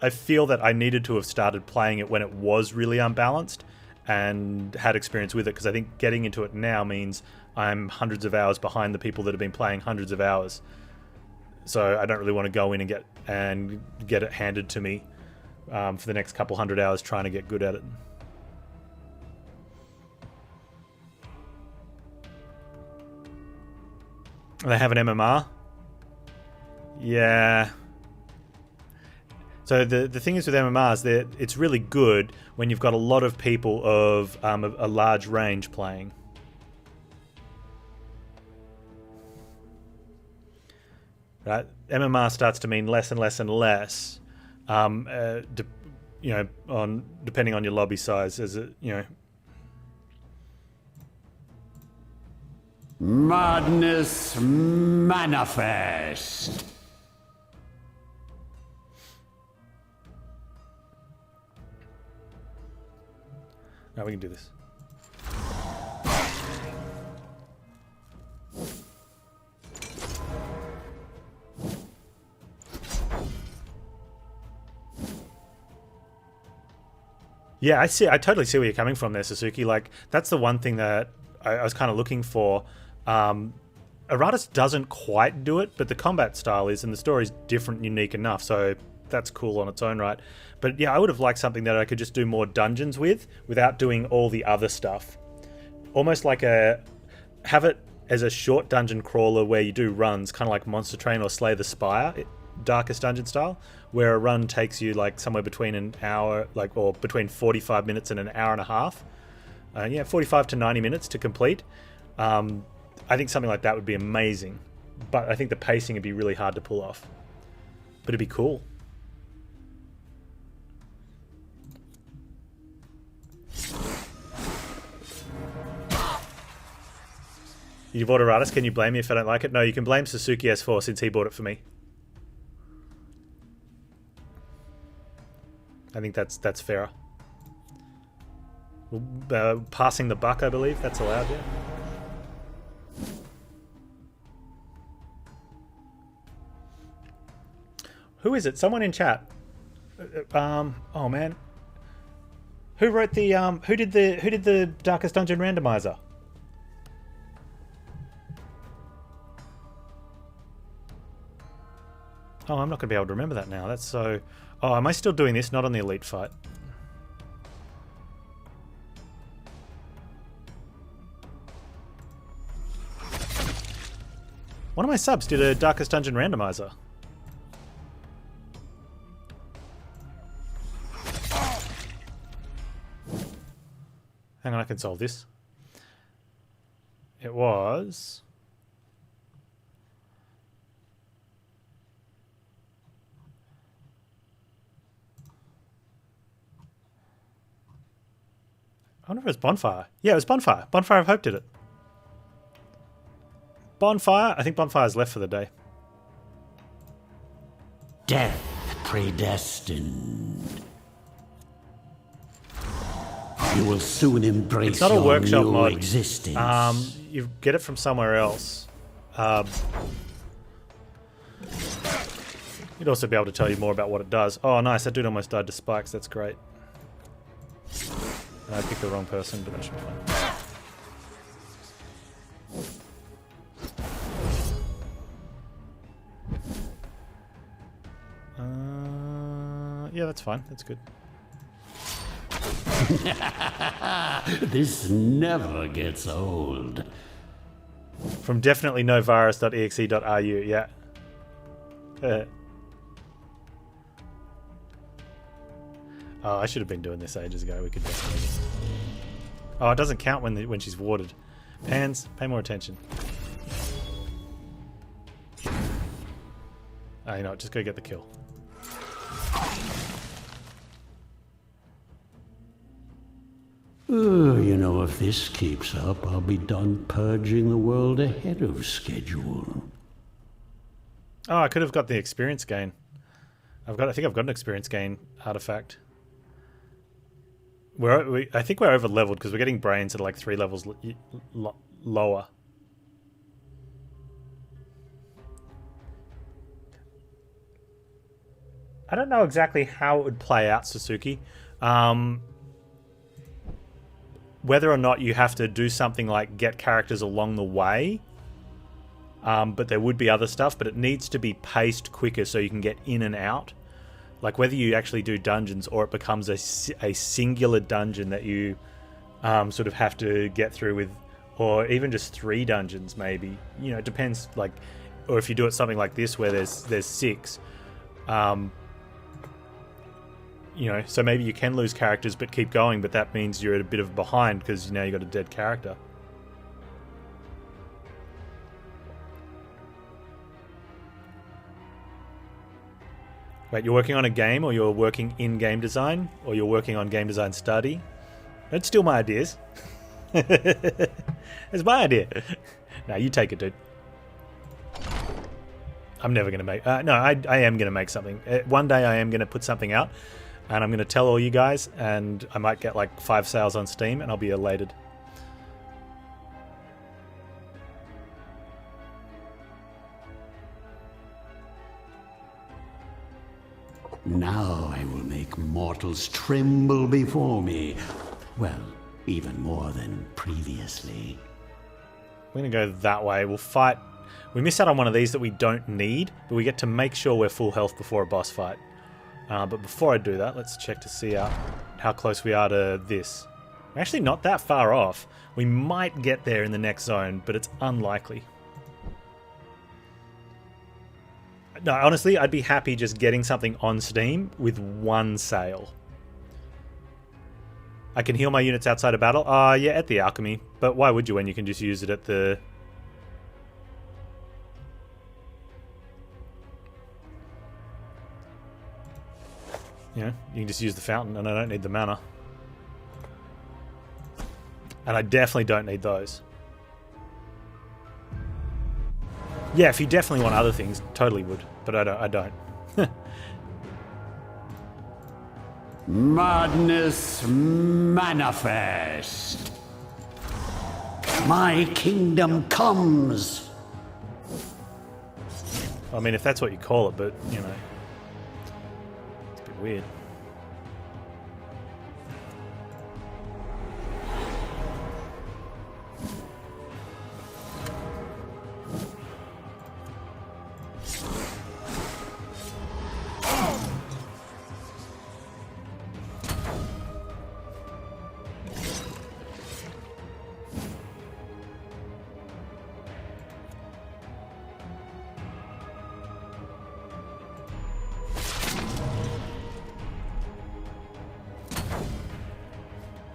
I feel that I needed to have started playing it when it was really unbalanced and had experience with it, because I think getting into it now means I'm hundreds of hours behind the people that have been playing hundreds of hours. So I don't really want to go in and get it handed to me for the next couple hundred hours trying to get good at it. They have an MMR. Yeah. So the thing is with MMRs, that it's really good when you've got a lot of people of a large range playing. Right, MMR starts to mean less and less and less, depending on your lobby size, as it,
Madness manifest.
Now we can do this. Yeah, I totally see where you're coming from there, Sasuke. Like, that's the one thing that I was kind of looking for. Iratus doesn't quite do it, but the combat style is, and the story's different and unique enough, so that's cool on its own right. But yeah, I would have liked something that I could just do more dungeons with, without doing all the other stuff. Almost like have it as a short dungeon crawler where you do runs, kind of like Monster Train or Slay the Spire, Darkest Dungeon style, where a run takes you like somewhere between an hour, or between 45 minutes and an hour and a half. 45 to 90 minutes to complete. I think something like that would be amazing, but I think the pacing would be really hard to pull off. But it'd be cool. You bought Iratus, can you blame me if I don't like it? No, you can blame Sasuke S4 since he bought it for me. I think that's fairer. Passing the buck, I believe. That's allowed, yeah. Who is it? Someone in chat. Oh man. Who wrote the who did the Darkest Dungeon randomizer? Oh, I'm not going to be able to remember that now. That's so... Oh, am I still doing this? Not on the Elite fight. One of my subs did a Darkest Dungeon randomizer. Hang on, I can solve this. It was... I wonder if it was Bonfire. Yeah, it was Bonfire. Bonfire of Hope did it. Bonfire? I think Bonfire's left for the day.
Death predestined. You will soon embrace
it's not a
your
workshop
new
mod.
existence.
You get it from somewhere else. You'd also be able to tell you more about what it does. Oh, nice. That dude almost died to spikes. That's great. I picked the wrong person, but that should be fine. Yeah, that's fine. That's good.
This never gets old.
From definitely novirus.exe.ru, yeah. Oh, I should have been doing this ages ago. We could definitely... Oh, it doesn't count when she's warded. Panz, pay more attention. Oh, you know what? Just go get the kill.
If this keeps up, I'll be done purging the world ahead of schedule.
Oh, I could have got the experience gain. I think I've got an experience gain artifact. I think we're over leveled because we're getting brains at like 3 levels lower. I don't know exactly how it would play out, Sasuke. Whether or not you have to do something like get characters along the way, but there would be other stuff, but it needs to be paced quicker so you can get in and out. Like whether you actually do dungeons or it becomes a singular dungeon that you sort of have to get through with or even just 3 dungeons maybe. You know, it depends, like, or if you do it something like this where there's 6. You know, so maybe you can lose characters but keep going, but that means you're at a bit of a behind because now you got a dead character. Wait, you're working on a game, or you're working in game design, or you're working on game design study? Don't steal my ideas. It's my idea. No, you take it, dude. I'm never going to make... no, I am going to make something. One day I am going to put something out, and I'm going to tell all you guys, and I might get like 5 sales on Steam, and I'll be elated.
Now I will make mortals tremble before me. Well, even more than previously.
We're going to go that way. We'll fight... We miss out on one of these that we don't need, but we get to make sure we're full health before a boss fight. But before I do that, let's check to see how close we are to this. We're actually not that far off. We might get there in the next zone, but it's unlikely. No, honestly, I'd be happy just getting something on Steam with 1 sale. I can heal my units outside of battle? Yeah, at the alchemy. But why would you when you can just use it at the... You know, you can just use the fountain, and I don't need the mana. And I definitely don't need those. Yeah, if you definitely want other things, totally would. But I don't.
Madness manifest. My kingdom comes.
I mean, if that's what you call it, but, you know. It's a bit weird.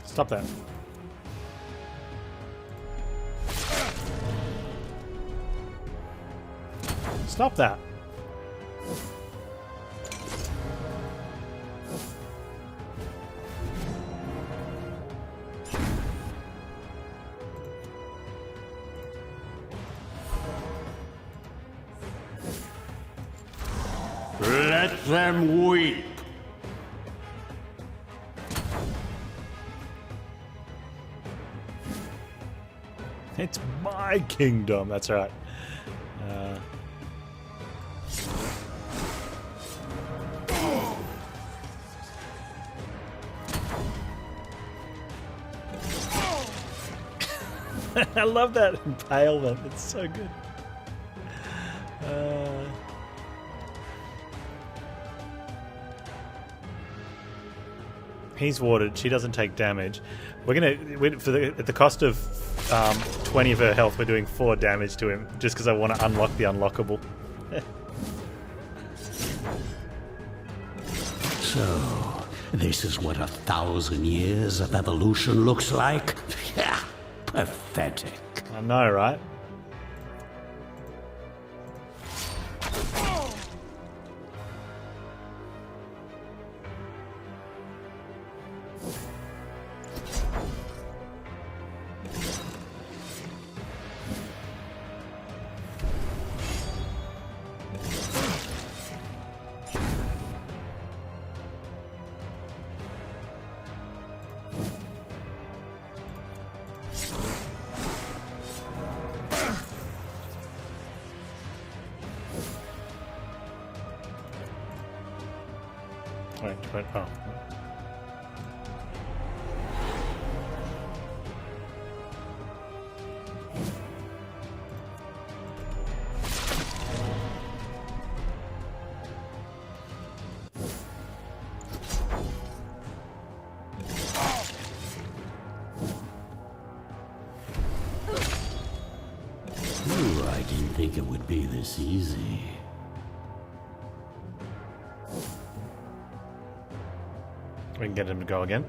Stop that. Stop that.
Let them weep.
It's my kingdom. That's right. I love that impalement. It's so good. He's warded. She doesn't take damage. We're gonna, at the cost of 20 of her health, we're doing 4 damage to him just because I want to unlock the unlockable.
So, this is what 1,000 years of evolution looks like? Yeah, pathetic.
I know, right? Wait, oh.
think it would be this easy.
We can get him to go again.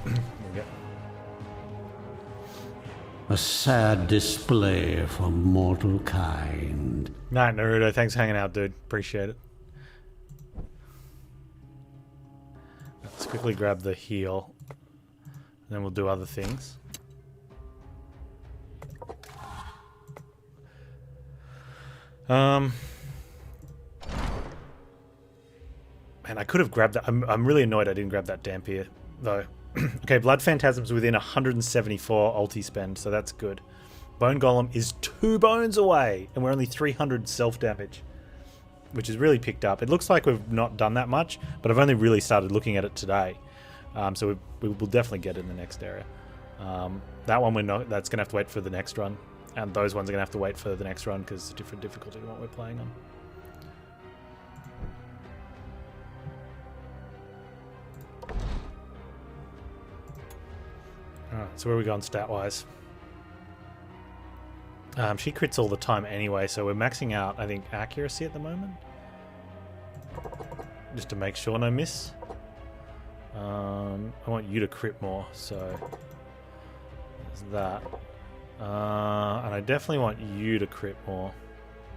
There we go.
A sad display for mortal kind.
Night, Naruto. Thanks for hanging out, dude. Appreciate it. Let's quickly grab the heal. And then we'll do other things. Man, I could have grabbed that. I'm really annoyed I didn't grab that Dampier, though. Okay, Blood Phantasm's within 174 ulti spend, so that's good. Bone Golem is 2 bones away, and we're only 300 self-damage, which is really picked up. It looks like we've not done that much, but I've only really started looking at it today. So we will definitely get it in the next area. That one, that's going to have to wait for the next run, and those ones are going to have to wait for the next run because it's a different difficulty than what we're playing on. Alright, so where are we going stat-wise? She crits all the time anyway, so we're maxing out, I think, accuracy at the moment. Just to make sure no miss. I want you to crit more, so there's that. And I definitely want you to crit more,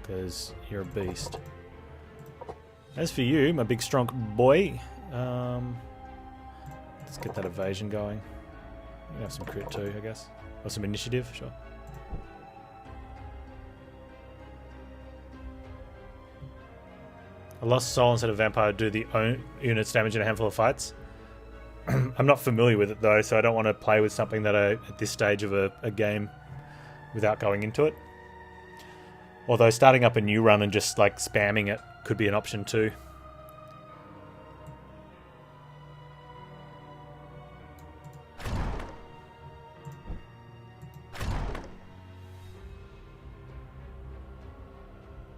because you're a beast. As for you, my big strong boy, let's get that evasion going. You can have some crit too, I guess. Or some initiative, sure. A lost soul instead of vampire do the units damage in a handful of fights. I'm not familiar with it though, so I don't want to play with something that at this stage of a game without going into it. Although starting up a new run and just like spamming it could be an option too.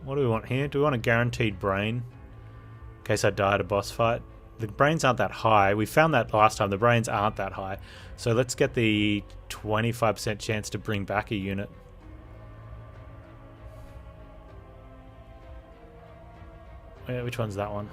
What do we want here? Do we want a guaranteed brain? In case I die at a boss fight. The brains aren't that high. We found that last time. The brains aren't that high. So let's get the 25% chance to bring back a unit. Yeah, which one's that one?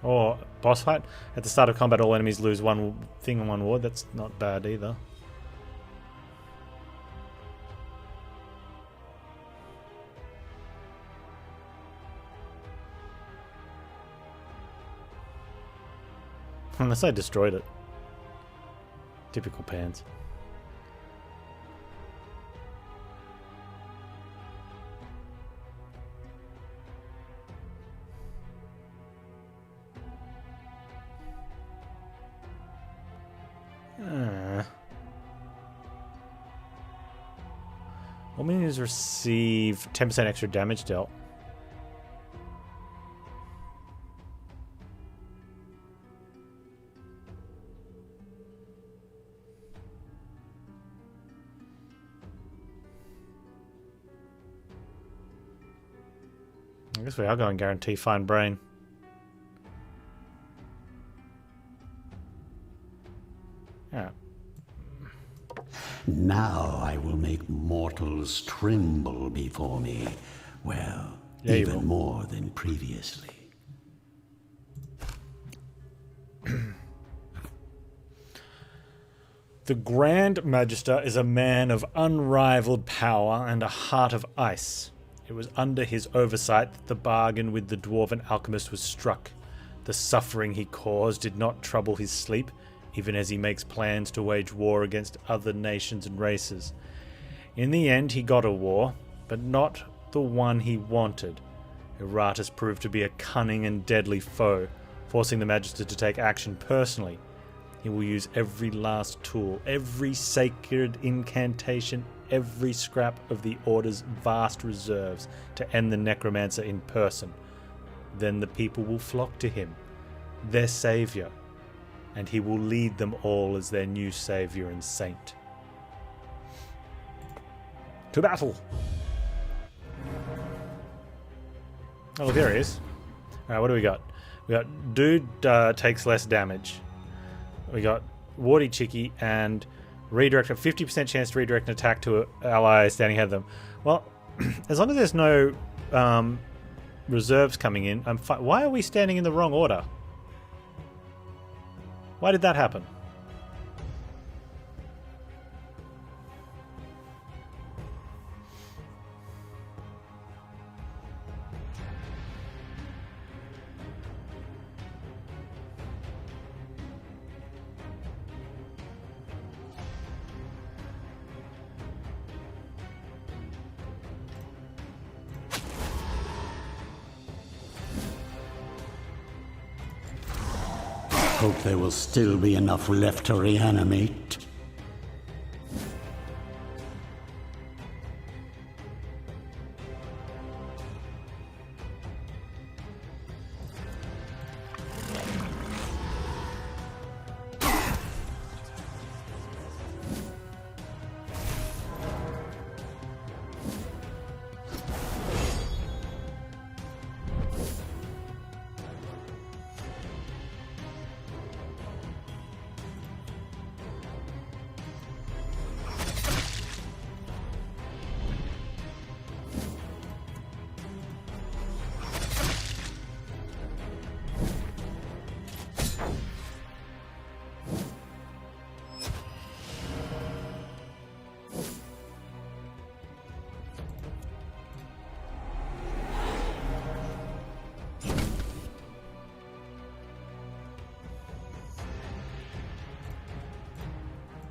Or boss fight. At the start of combat, all enemies lose one thing and 1 ward. That's not bad either. Unless I destroyed it. Typical Panz. All minions receive 10% extra damage dealt. I guess we are going to guarantee fine brain. Yeah.
Now I will make mortals tremble before me. Well,
yeah,
even more than previously.
The Grand Magister is a man of unrivaled power and a heart of ice. It was under his oversight that the bargain with the dwarven alchemist was struck. The suffering he caused did not trouble his sleep, even as he makes plans to wage war against other nations and races. In the end, he got a war, but not the one he wanted. Iratus proved to be a cunning and deadly foe, forcing the Magister to take action personally. He will use every last tool, every sacred incantation, every scrap of the Order's vast reserves to end the necromancer in person. Then the people will flock to him, their saviour, and he will lead them all as their new saviour and saint. To battle! Oh, look, there he is. Alright, what do we got? We got dude takes less damage. We got Warty Chicky and redirect a 50% chance to redirect an attack to an ally standing ahead of them. Well, as long as there's no reserves coming in, I'm fine. Why are we standing in the wrong order? Why did that happen?
Hope there will still be enough left to reanimate.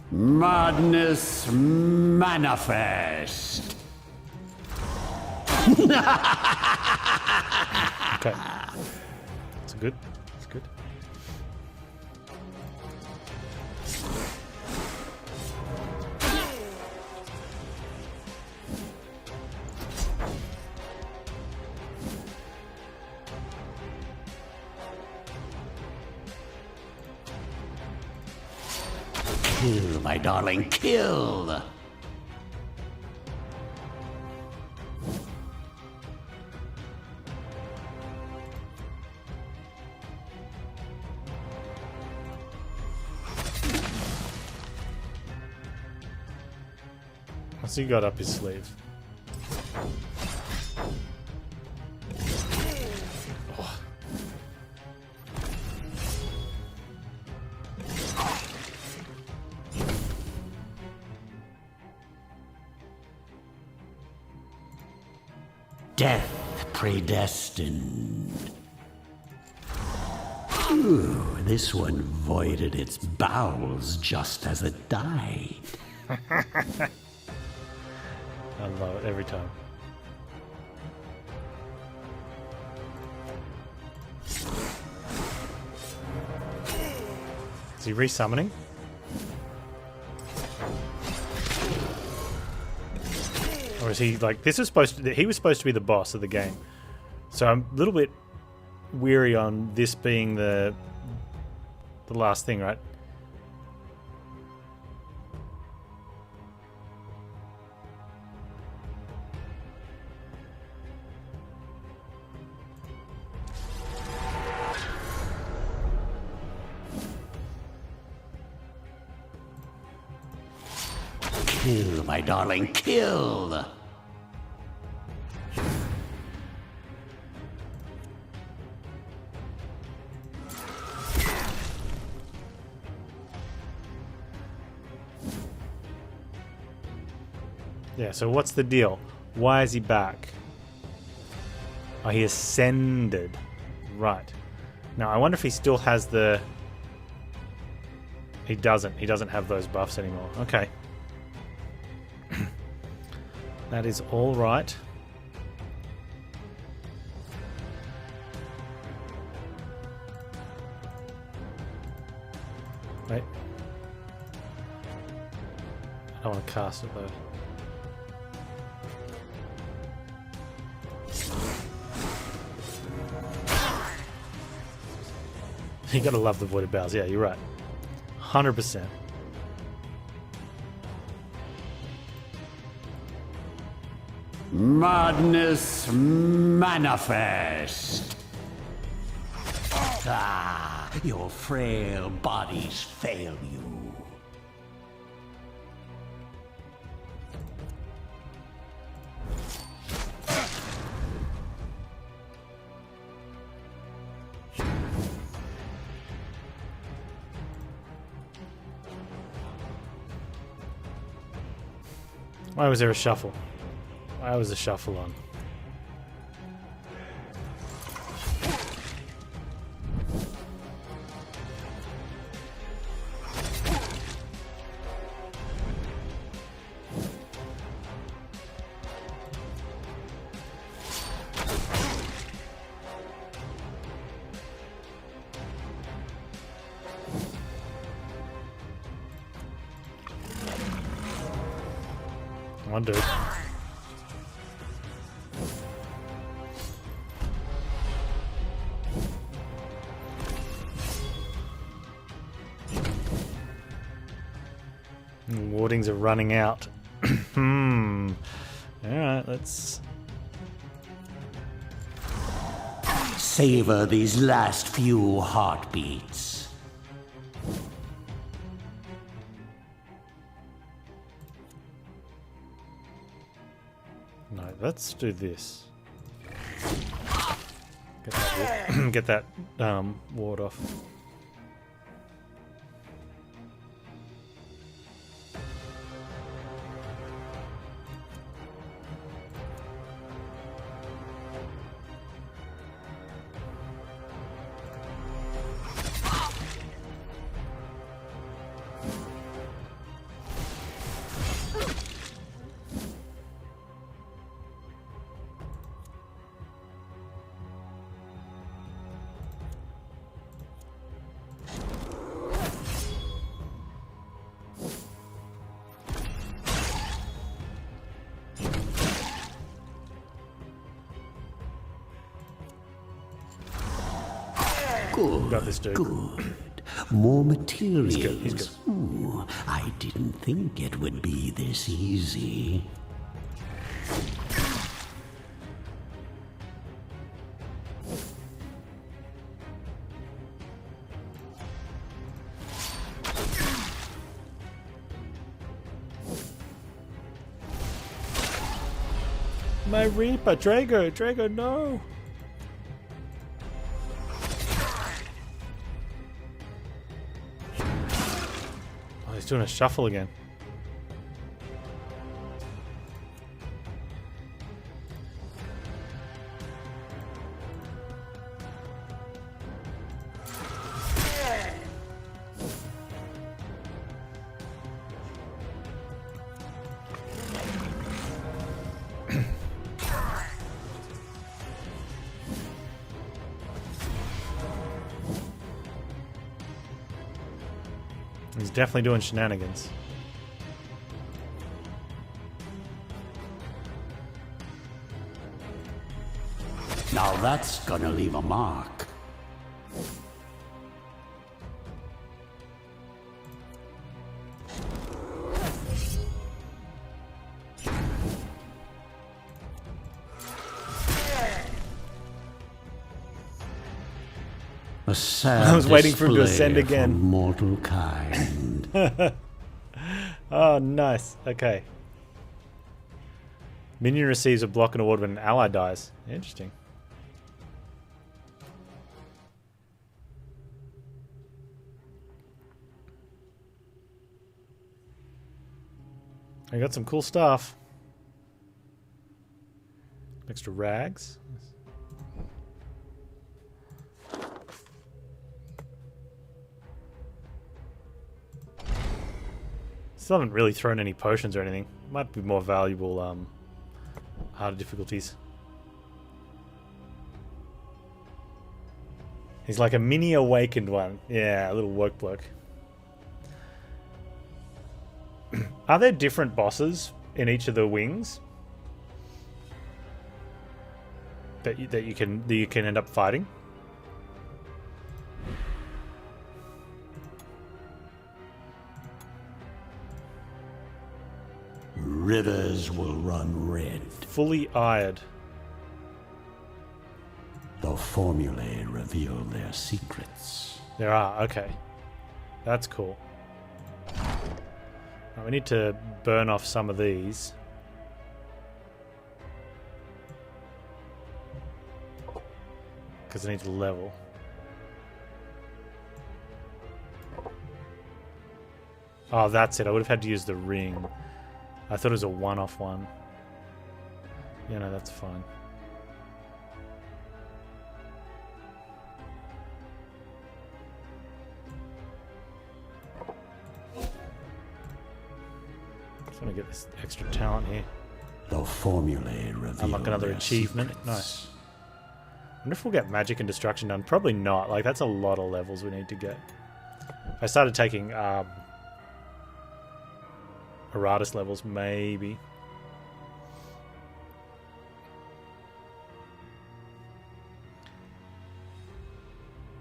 Madness manifest.
Okay. That's good. That's good.
Kill, my darling, kill!
What's he got up his sleeve? Oh.
Death predestined. Ooh, this one voided its bowels just as it died.
I love it every time. Is he resummoning? Or is he like this is supposed to he was supposed to be the boss of the game. So I'm a little bit weary on this being the last thing, right?
Kill, my darling, kill!
Yeah, so what's the deal? Why is he back? Oh, he ascended. Right. Now, I wonder if he still has the... He doesn't. He doesn't have those buffs anymore. Okay. That is all right. Wait. I don't want to cast it though. You gotta love the voided bowels. Yeah, you're right. 100%.
Madness manifest. Ah, your frail bodies fail you.
Why was there a shuffle? Why was the shuffle on? Come on, dude. Wardings are running out. Alright, let's...
Savor these last few heartbeats.
No, let's do this. Get that, get that ward off.
Good.
Got this, dude.
Good. More materials.
He's good. He's good.
Ooh, I didn't think it would be this easy.
My Reaper, Drago, Drago, no! Oh, he's doing a shuffle again. He's definitely doing shenanigans.
Now that's gonna leave a mark. A sad
I was waiting for him to
display
ascend again.
for mortal kind.
Oh, nice. Okay. Minion receives a block and a ward when an ally dies. Interesting. I got some cool stuff. Extra rags. Still haven't really thrown any potions or anything. Might be more valuable harder difficulties. He's like a mini awakened one. Yeah, a little work bloke. Are there different bosses in each of the wings that you can end up fighting?
rivers will run red.
Fully ired.
The formulae reveal their secrets.
There are, okay. That's cool. Now we need to burn off some of these. Because I need to level. Oh, that's it. I would have had to use the ring. I thought it was a one-off one. Yeah, no, that's fine. Just want to get this extra talent here.
The formulae reveal
Unlock another
their
achievement.
secrets.
Nice. I wonder if we'll get magic and destruction done. Probably not. Like, that's a lot of levels we need to get. If I started taking Iratus levels, maybe.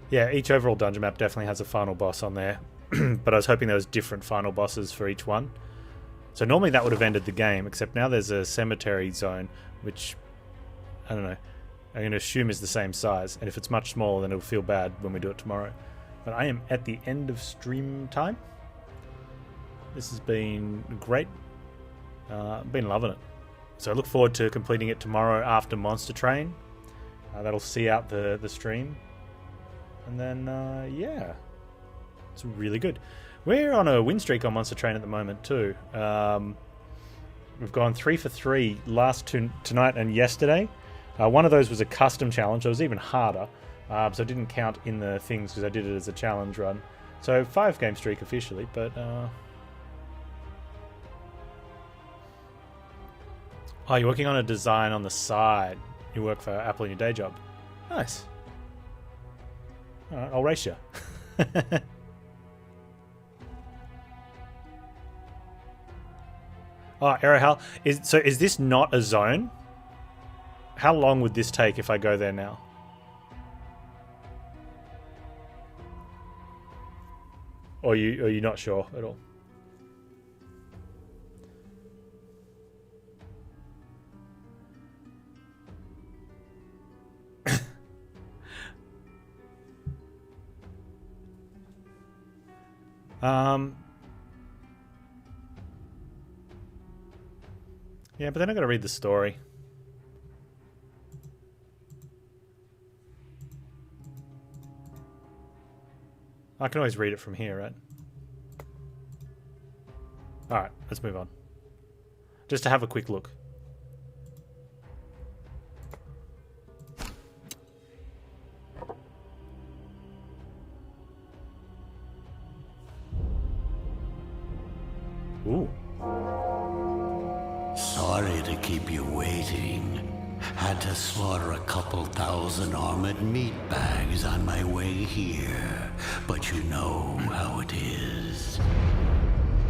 Yeah, each overall dungeon map definitely has a final boss on there. But I was hoping there was different final bosses for each one. So normally that would have ended the game, except now there's a cemetery zone, which, I don't know, I'm going to assume is the same size. And if it's much smaller, then it'll feel bad when we do it tomorrow. But I am at the end of stream time. This has been great. Been loving it. So I look forward to completing it tomorrow after Monster Train. That'll see out the stream. And then, yeah. It's really good. We're on a win streak on Monster Train at the moment, too. We've gone 3 for 3 tonight and yesterday. One of those was a custom challenge, so it was even harder. So it didn't count in the things because I did it as a challenge run. So 5-game streak officially, but... Oh, you're working on a design on the side. You work for Apple in your day job. Nice. Alright, I'll race you. Oh, Arrowhal. Is this not a zone? How long would this take if I go there now? Or are you not sure at all? Yeah, but then I gotta read the story. I can always read it from here, right? Alright, let's move on. Just to have a quick look. Ooh.
Sorry to keep you waiting. Had to slaughter a couple thousand armored meat bags on my way here. But you know how it is.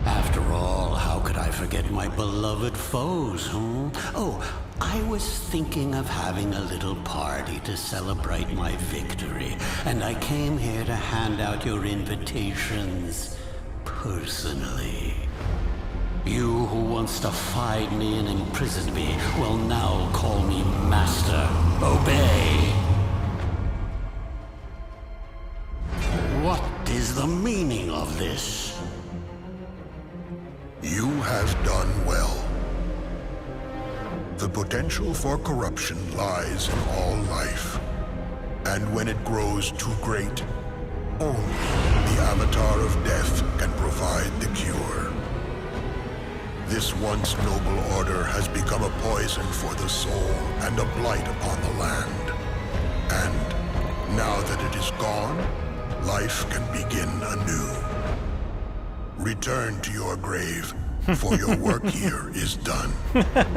After all, how could I forget my beloved foes, huh? Oh, I was thinking of having a little party to celebrate my victory, and I came here to hand out your invitations personally. You who once defied me and imprisoned me will now call me master. Obey! What is the meaning of this?
You have done well. The potential for corruption lies in all life. And when it grows too great, only the Avatar of Death can provide the cure. This once noble order has become a poison for the soul and a blight upon the land. And now that it is gone, life can begin anew. Return to your grave, for your work here is done.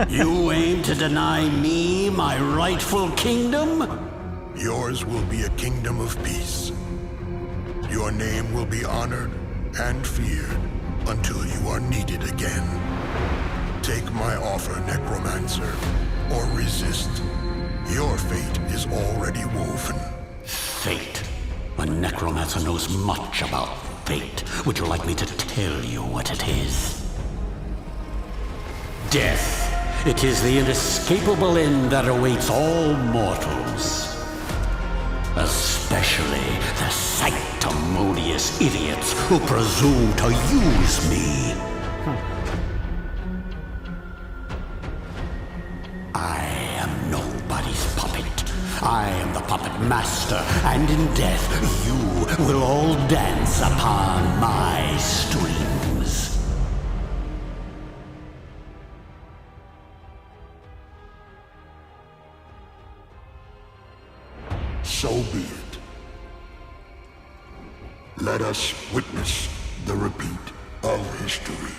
You aim to deny me my rightful kingdom?
Yours will be a kingdom of peace. Your name will be honored and feared until you are needed again. Take my offer, necromancer, or resist. Your fate is already woven.
Fate? A necromancer knows much about fate. Would you like me to tell you what it is? Death. It is the inescapable end that awaits all mortals. Especially the sanctimonious idiots who presume to use me. I am nobody's puppet. I am the puppet master, and in death you will all dance upon my strings.
So be it. Let us witness the repeat of history.